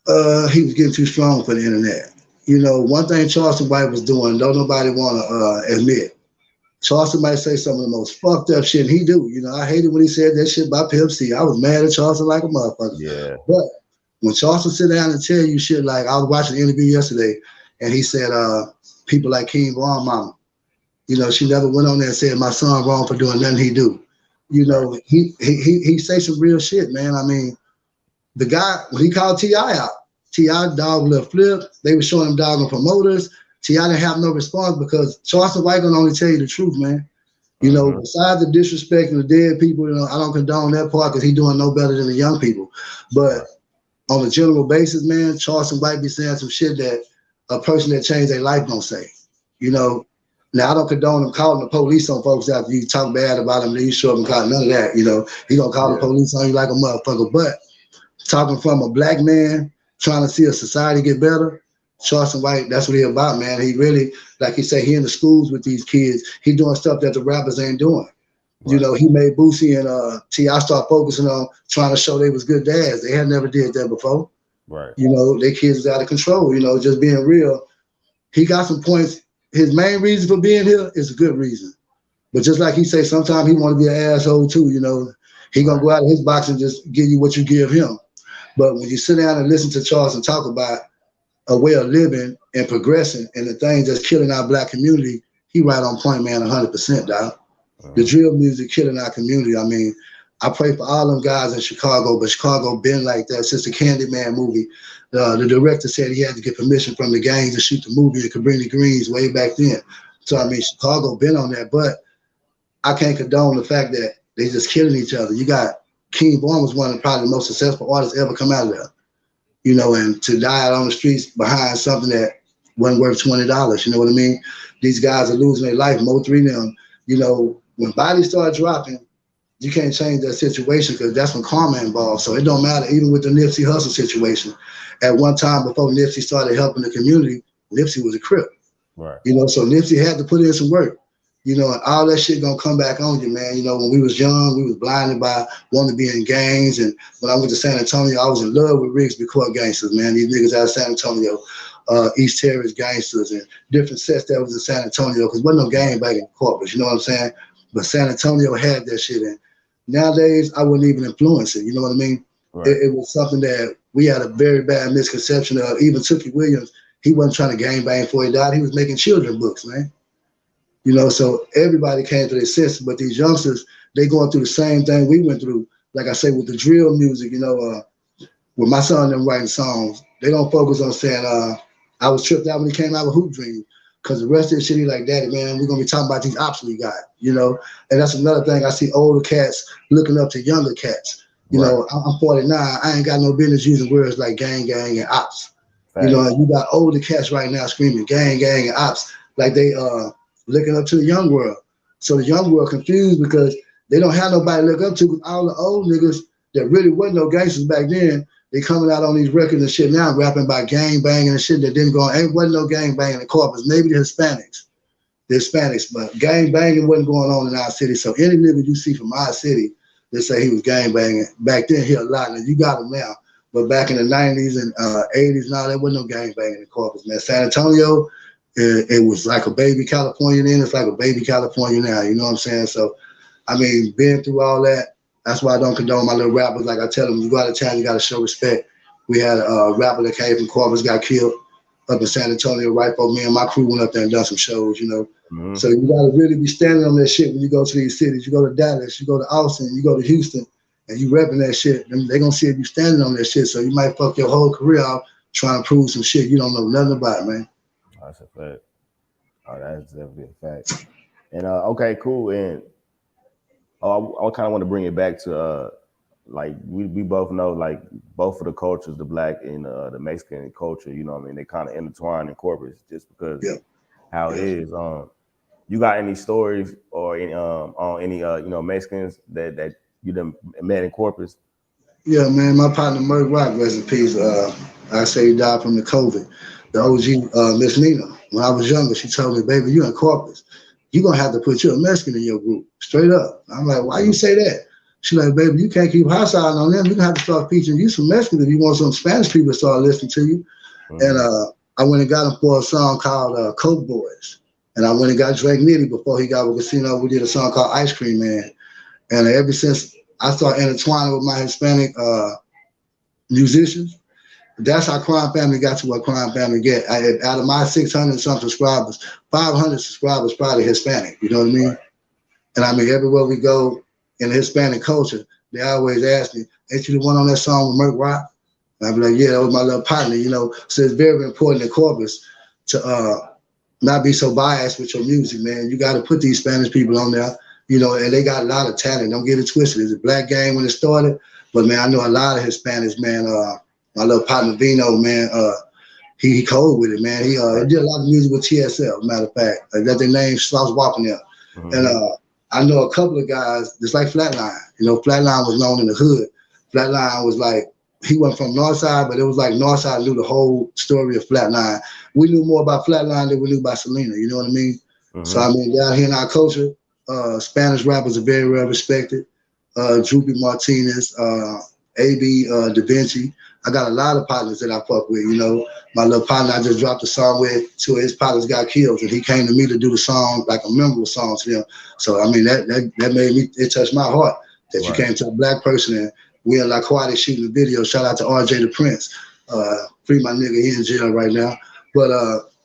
F: He was getting too strong for the internet. You know, one thing Charleston White was doing, don't nobody want to admit. Charleston might say some of the most fucked up shit he do. You know, I hated when he said that shit about Pimp C. I was mad at Charleston like a motherfucker. Yeah. But when Charleston sit down and tell you shit, like I was watching an interview yesterday, and he said, people like King Von Mama, you know, she never went on there and said my son wrong for doing nothing he do. You know, he say some real shit, man. I mean, the guy, when he called T.I. out, T.I. dog little flip, they were showing him dogging promoters. T.I. didn't have no response because Charleston White gonna only tell you the truth, man. You know, besides the disrespect and the dead people, you know, I don't condone that part because he doing no better than the young people. But on a general basis, man, Charleston White be saying some shit that a person that changed their life don't say. You know, now I don't condone him calling the police on folks after you talk bad about him, then you show him call none of that. You know, he gonna call the police on you like a motherfucker. But talking from a black man trying to see a society get better. Charleston White, that's what he about, man. He really, like he said, he in the schools with these kids. He doing stuff that the rappers ain't doing. Right. You know, he made Boosie and T.I. start focusing on trying to show they was good dads. They had never did that before.
A: Right.
F: You know, their kids was out of control, you know, just being real. He got some points. His main reason for being here is a good reason. But just like he say, sometimes he want to be an asshole too, you know. He gonna go out of his box and just give you what you give him. But when you sit down and listen to Charleston talk about a way of living and progressing and the things that's killing our black community, he right on point, man, 100%, dog. The drill music killing our community. I mean, I pray for all them guys in Chicago, but Chicago been like that since the Candyman movie. The director said he had to get permission from the gang to shoot the movie in Cabrini Greens way back then. So, I mean, Chicago been on that, but I can't condone the fact that they just killing each other. You got King Vaughn was one of probably the most successful artists ever come out of there. You know, and to die out on the streets behind something that wasn't worth $20, you know what I mean? These guys are losing their life, Mo 3 them. You know, when bodies start dropping, you can't change that situation because that's when karma involved. So it don't matter, even with the Nipsey Hussle situation. At one time before Nipsey started helping the community, Nipsey was a Crip. Right. You know, so Nipsey had to put in some work. You know, and all that shit gonna come back on you, man. You know, when we was young, we was blinded by wanting to be in gangs. And when I went to San Antonio, I was in love with Rigsby Court gangsters, man. These niggas out of San Antonio, East Terrace gangsters and different sets that was in San Antonio, because wasn't no gang back in Corpus, you know what I'm saying? But San Antonio had that shit in. Nowadays, I wouldn't even influence it, you know what I mean? Right. It was something that we had a very bad misconception of. Even Tookie Williams, he wasn't trying to gang bang before he died. He was making children books, man. You know, so everybody came to their senses, but these youngsters, they going through the same thing we went through. Like I say, with the drill music, you know, with my son them writing songs, they don't focus on saying, I was tripped out when he came out with Hoop Dream, because the rest of the shit, he like, Daddy, man, we're going to be talking about these ops we got, you know? And that's another thing. I see older cats looking up to younger cats. You know, I'm 49. I ain't got no business using words like gang, and ops. Right. You know, and you got older cats right now screaming gang, and ops, like they looking up to the young world. So the young world confused because they don't have nobody to look up to, because all the old niggas that really wasn't no gangsters back then, they coming out on these records and shit now, rapping about gang banging and shit that didn't go on. Ain't wasn't no gang banging in Corpus. Maybe the Hispanics, but gang banging wasn't going on in our city. So any nigga you see from our city, they say he was gang banging. Back then, he a lot, and you got him now. But back in the 90s and 80s, now there wasn't no gang banging in Corpus, man. San Antonio, it was like a baby California then. It's like a baby California now. You know what I'm saying? So, I mean, being through all that, that's why I don't condone my little rappers. Like I tell them, you go out of town, you got to show respect. We had a rapper that came from Corpus, got killed up in San Antonio right before me and my crew went up there and done some shows, you know. Mm-hmm. So you got to really be standing on that shit when you go to these cities. You go to Dallas, you go to Austin, you go to Houston, and you repping that shit. And they're going to see if you standing on that shit. So you might fuck your whole career out trying to prove some shit you don't know nothing about, man.
A: That's a fact. Oh, that's definitely a fact. And okay, cool. And I kind of want to bring it back to like we both know, like both of the cultures, the black and the Mexican culture, you know what I mean, they kind of intertwined in Corpus just because how it is. You got any stories or any on any you know, Mexicans that you done met in Corpus?
F: Yeah, man, my partner Merc Rock, rest in peace. I say he died from the COVID. The OG Miss Nina, when I was younger, she told me, baby, you in Corpus, you're gonna have to put you a Mexican in your group, straight up. I'm like, why you say that? She like, baby, you can't keep hostile on them. You're gonna have to start featuring you some Mexicans if you want some Spanish people to start listening to you. Mm-hmm. And I went and got him for a song called Coke Boys. And I went and got Drake Nitty before he got with Casino. We did a song called Ice Cream Man. And ever since I started intertwining with my Hispanic musicians, that's how Crime Family got to what Crime Family get. Out of my 600 some subscribers, 500 subscribers probably Hispanic, you know what I mean? And I mean, everywhere we go in the Hispanic culture, they always ask me, ain't you the one on that song with Merc Rock? And I be like, yeah, that was my little partner, you know? So it's very important in Corpus to not be so biased with your music, man. You got to put these Spanish people on there, you know, and they got a lot of talent. Don't get it twisted. It's a black game when it started, but man, I know a lot of Hispanics, man. My little partner Vino, man, he cold with it, man. He did a lot of music with TSL, matter of fact. Like that their name, so I was walking there. Mm-hmm. And I know a couple of guys, just like Flatline. You know, Flatline was known in the hood. Flatline was like he went from Northside, but it was like Northside knew the whole story of Flatline. We knew more about Flatline than we knew about Selena. You know what I mean? Mm-hmm. So I mean, down here in our culture, Spanish rappers are very well respected. Droopy Martinez, AB Da Vinci. I got a lot of partners that I fuck with. You know, my little partner I just dropped a song with, two of his partners got killed, and he came to me to do the song, like a memorable song to them. So I mean, that made me, it touched my heart that you came to a black person and we in La Quade shooting the video. Shout out to RJ the Prince. Free my nigga, he in jail right now. But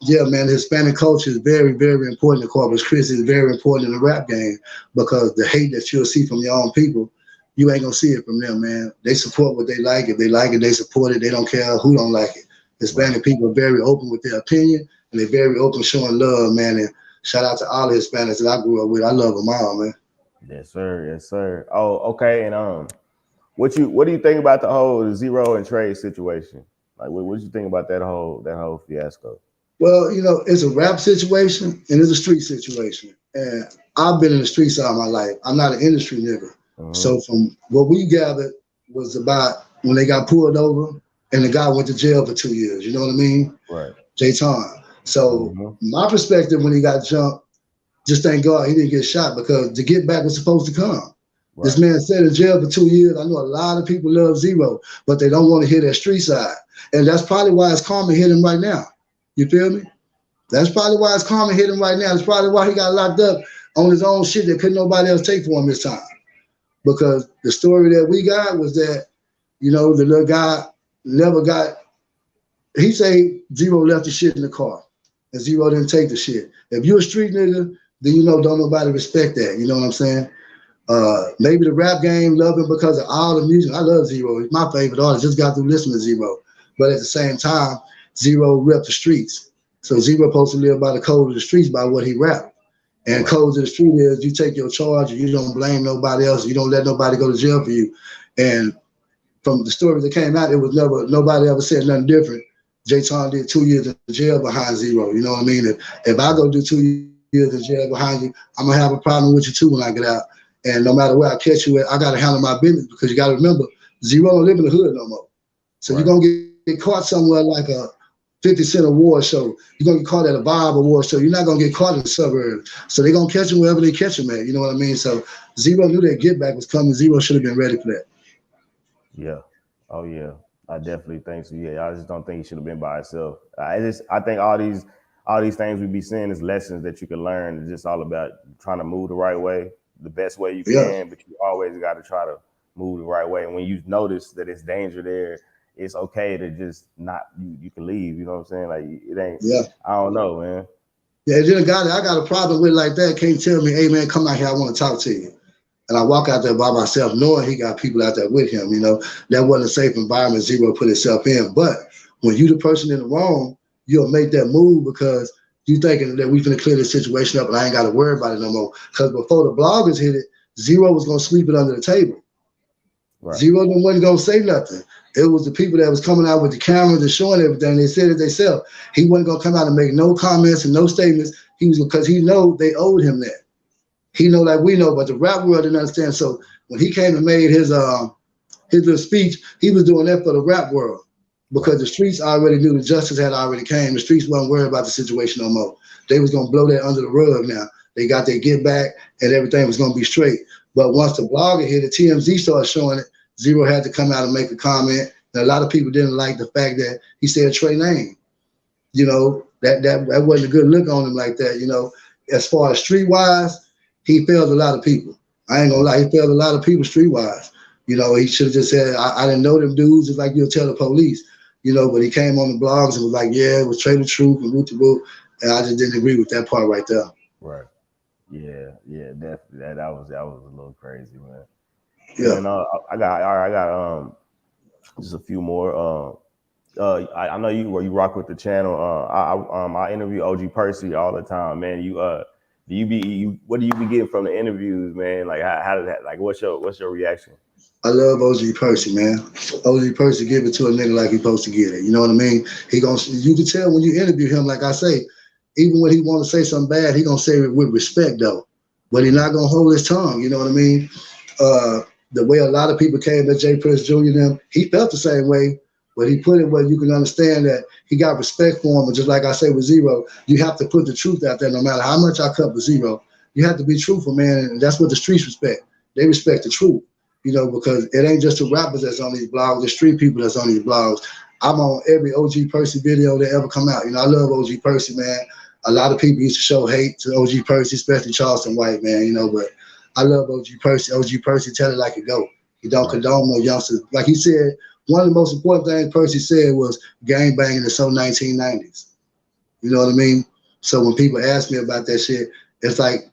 F: yeah, man, the Hispanic culture is very, very important to Corpus Christi. It's very important in the rap game because the hate that you'll see from your own people, you ain't gonna see it from them, man. They support what they like. If they like it, they support it. They don't care who don't like it. Hispanic people are very open with their opinion and they're very open showing love, man. And shout out to all the Hispanics that I grew up with. I love them all, man.
A: Yes, sir. Yes, sir. Oh, okay. And what do you think about the whole Zero and Trey situation? Like, what do you think about that whole fiasco?
F: Well, you know, it's a rap situation and it's a street situation. And I've been in the streets all my life. I'm not an industry nigga. Mm-hmm. So from what we gathered was about when they got pulled over and the guy went to jail for 2 years. You know what I mean?
A: Right.
F: J-Ton. So my perspective when he got jumped, just thank God he didn't get shot because the get back was supposed to come. Right. This man sat in jail for 2 years. I know a lot of people love Zero, but they don't want to hear that street side. And that's probably why it's karma hit him right now. You feel me? That's probably why it's karma hit him right now. It's probably why he got locked up on his own shit that couldn't nobody else take for him this time. Because the story that we got was that, you know, the little guy never got, he say Zero left the shit in the car and Zero didn't take the shit. If you're a street nigga, then you know don't nobody respect that. You know what I'm saying? Maybe the rap game love him because of all the music. I love Zero. He's my favorite artist. Just got through listening to Zero. But at the same time, Zero rep the streets. So Zero supposed to live by the code of the streets by what he rap. And codes of the street is you take your charge and you don't blame nobody else. You don't let nobody go to jail for you. And from the stories that came out, it was nobody ever said nothing different. J-Ton did 2 years in jail behind Zero. You know what I mean? If I go do 2 years in jail behind you, I'm gonna have a problem with you too when I get out. And no matter where I catch you at, I gotta handle my business because you gotta remember, Zero don't live in the hood no more. So you're gonna get caught somewhere like a 50 Cent award show. You're gonna get caught at a Bob award show. You're not gonna get caught in the suburbs. So they're gonna catch him wherever they catch him at. You know what I mean? So Zero knew that get back was coming. Zero should have been ready for that.
A: Yeah. Oh yeah. I definitely think so. Yeah. I just don't think he should have been by himself. I think all these things we be seeing is lessons that you can learn. It's just all about trying to move the right way, the best way you can, but you always got to try to move the right way. And when you notice that it's danger there, it's okay to just not, you can leave, you know what I'm saying? Like, it ain't, I don't know, man.
F: Yeah, then a guy that I got a problem with like that can't tell me, hey, man, come out here, I want to talk to you. And I walk out there by myself knowing he got people out there with him, you know. That wasn't a safe environment Zero put himself in. But when you the person in the wrong, you'll make that move because you thinking that we finna clear this situation up and I ain't got to worry about it no more. Because before the bloggers hit it, Zero was going to sweep it under the table. Right. Zero wasn't going to say nothing. It was the people that was coming out with the cameras and showing everything. They said it themselves. He wasn't going to come out and make no comments and no statements. He was because he know they owed him that. He know like we know, but the rap world didn't understand. So when he came and made his little speech, he was doing that for the rap world because the streets already knew the justice had already came. The streets wasn't worried about the situation no more. They was going to blow that under the rug now. They got their get back and everything was going to be straight. But once the blogger hit it, TMZ started showing it, Zero had to come out and make a comment. And a lot of people didn't like the fact that he said Trey name. You know, that wasn't a good look on him like that. You know, as far as streetwise, he failed a lot of people. I ain't gonna lie, he failed a lot of people streetwise. You know, he should have just said, I didn't know them dudes, just like you'll tell the police. You know, but he came on the blogs and was like, yeah, it was Trey the Truth and root to root. And I just didn't agree with that part right there.
A: Right. Yeah, definitely. That was a little crazy, man.
F: Yeah.
A: And I got just a few more. I know you rock with the channel. I interview OG Percy all the time, man. What do you be getting from the interviews, man? Like how did that, like what's your reaction?
F: I love OG Percy, man. OG Percy give it to a nigga like he supposed to get it. You know what I mean? You can tell when you interview him, like I say, even when he want to say something bad, he gonna say it with respect though. But he not gonna hold his tongue, you know what I mean? the way a lot of people came at J. Prince Jr. them, he felt the same way, but he put it where you can understand that he got respect for him. And just like I say with Zero, you have to put the truth out there no matter how much I cut with Zero. You have to be truthful, man, and that's what the streets respect. They respect the truth, you know, because it ain't just the rappers that's on these blogs, the street people that's on these blogs. I'm on every OG Percy video that ever come out. You know, I love OG Percy, man. A lot of people used to show hate to OG Percy, especially Charleston White, man, you know, but I love OG Percy. OG Percy tell it like it go. He don't condone no youngsters. Like he said, one of the most important things Percy said was gang banging is so 1990s. You know what I mean? So when people ask me about that shit, it's like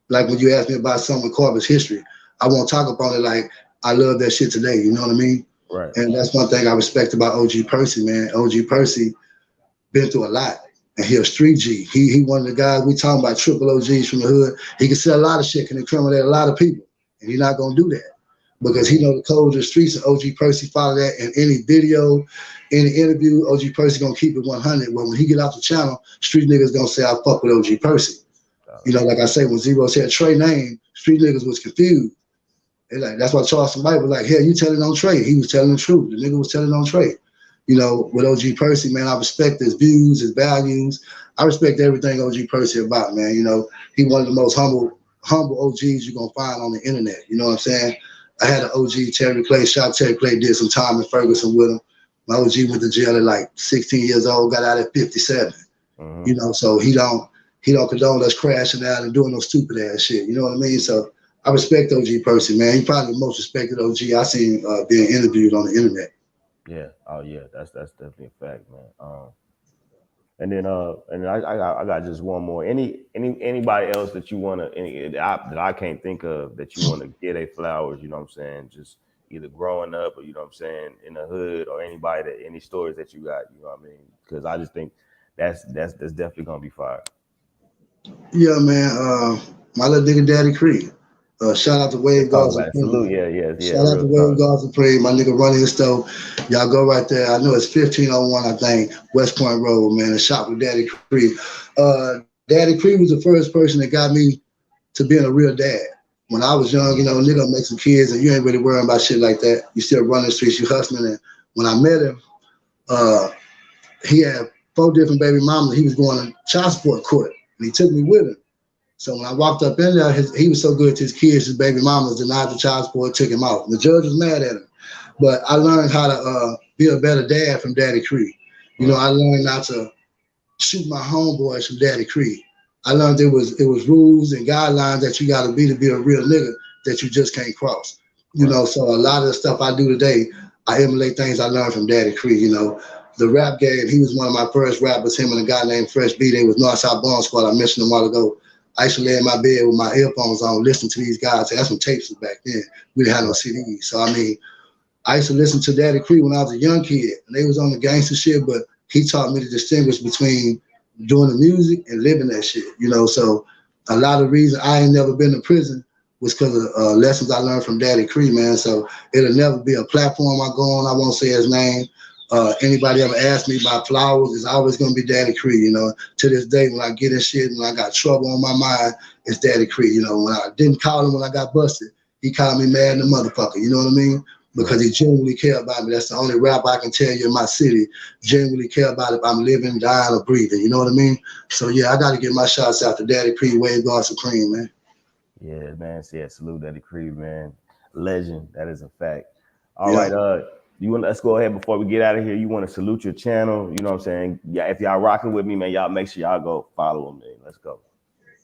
F: when you ask me about something with Corpus history, I won't talk about it like I love that shit today. You know what I mean?
A: Right.
F: And that's one thing I respect about OG Percy, man. OG Percy been through a lot. And he a street G. He one of the guys we talking about, triple OGs from the hood. He can sell a lot of shit, can incriminate a lot of people. And he's not gonna do that. Because he know the code of the streets, and OG Percy follow that in any video, any interview. OG Percy gonna keep it 100. Well, when he get off the channel, street niggas gonna say I fuck with OG Percy. You know, like I say, when Zero said Trey name, street niggas was confused. And like that's why Charleston White was like, "Hell, you telling on Trey?" He was telling the truth. The nigga was telling on Trey. You know, with OG Percy, man, I respect his views, his values. I respect everything OG Percy about, man. You know, he one of the most humble OGs you're gonna find on the internet. You know what I'm saying? I had an OG, Terry Clay, shot Terry Clay, did some time in Ferguson with him. My OG went to jail at like 16 years old, got out at 57. Mm-hmm. You know, so he don't condone us crashing out and doing no stupid ass shit. You know what I mean? So I respect OG Percy, man. He probably the most respected OG I seen being interviewed on the internet.
A: Yeah. Oh yeah. That's definitely a fact, man. And then and I got just one more. Anybody else that you wanna that I can't think of that you wanna get a flowers, you know what I'm saying? Just either growing up or you know what I'm saying, in the hood, or anybody that any stories that you got, you know what I mean? Because I just think that's definitely gonna be fire.
F: Yeah, man. My little nigga Daddy Creed. Shout out to Wave Guards.
A: Salute, yeah.
F: Shout out to Wave Guards and Pray. My nigga running the store. Y'all go right there. I know it's 1501, I think, West Point Road, man. A shop with Daddy Creed. Daddy Creed was the first person that got me to being a real dad. When I was young, you know, nigga make some kids and you ain't really worrying about shit like that. You still running the streets, you hustling. And when I met him, he had 4 different baby mamas. He was going to child support court, and he took me with him. So when I walked up in there, he was so good to his kids, his baby mamas denied the child support, took him out. The judge was mad at him. But I learned how to be a better dad from Daddy Creed. You know, I learned not to shoot my homeboys from Daddy Creed. I learned it was rules and guidelines that you got to be a real nigga that you just can't cross. You know, so a lot of the stuff I do today, I emulate things I learned from Daddy Creed. You know, the rap game, he was one of my first rappers, him and a guy named Fresh B. They was Northside Bomb Squad. I mentioned them a while ago. I used to lay in my bed with my earphones on, listening to these guys. That's when tapes was back then. We didn't have no CDs. So, I mean, I used to listen to Daddy Creed when I was a young kid. And they was on the gangster shit, but he taught me to distinguish between doing the music and living that shit, you know? So a lot of reason I ain't never been to prison was because of lessons I learned from Daddy Creed, man. So it'll never be a platform I go on. I won't say his name. Anybody ever asked me about flowers, it's always gonna be Daddy Creed, you know. To this day, when I get in shit and I got trouble on my mind, it's Daddy Creed, you know. When I didn't call him when I got busted, he called me mad and the motherfucker, you know what I mean? Because he genuinely care about me. That's the only rap I can tell you in my city, genuinely care about if I'm living, dying, or breathing, you know what I mean? So yeah, I gotta get my shots out to Daddy Creed, Wave God Supreme, man.
A: Yeah, man. Yeah, salute Daddy Creed, man. Legend, that is a fact. All right, let's go ahead before we get out of here. You want to salute your channel, you know what I'm saying? Yeah, if y'all rocking with me, man, y'all make sure y'all go follow me. Let's go.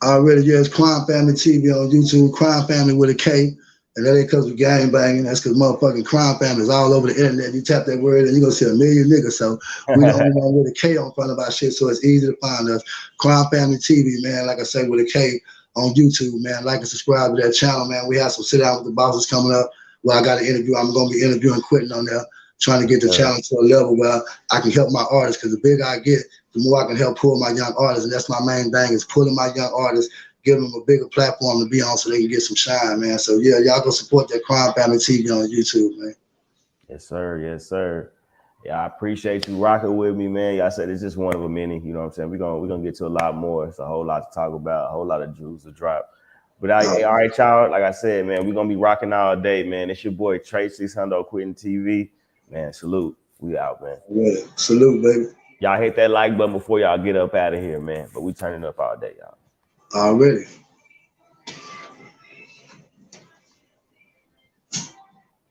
F: Already, yeah, it's Crime Family TV on YouTube, Crime Family with a K. And that ain't because we gang banging. That's because motherfucking crime families all over the internet. You tap that word and you're going to see a million niggas. So we the only one with a K on front of our shit, so it's easy to find us. Crime Family TV, man, like I say, with a K on YouTube, man. Like and subscribe to that channel, man. We have some sit down with the bosses coming up. Well, I got an interview. I'm going to be interviewing Quentin on there, trying to get the channel to a level where I can help my artists, because the bigger I get, the more I can help pull my young artists. And that's my main thing, is pulling my young artists, give them a bigger platform to be on so they can get some shine, man. So yeah, y'all go support that Crime Family TV on YouTube, man.
A: Yes, sir. Yes, sir. Yeah, I appreciate you rocking with me, man. Y'all said it's just one of a many, you know what I'm saying? We're gonna get to a lot more. It's a whole lot to talk about, a whole lot of jewels to drop. But all right, y'all. Like I said, man, we're gonna be rocking all day, man. It's your boy Trey 600 Quitting TV. Man, salute. We out, man.
F: Yeah. Salute, baby.
A: Y'all hit that like button before y'all get up out of here, man. But we turning up all day, y'all.
F: Already.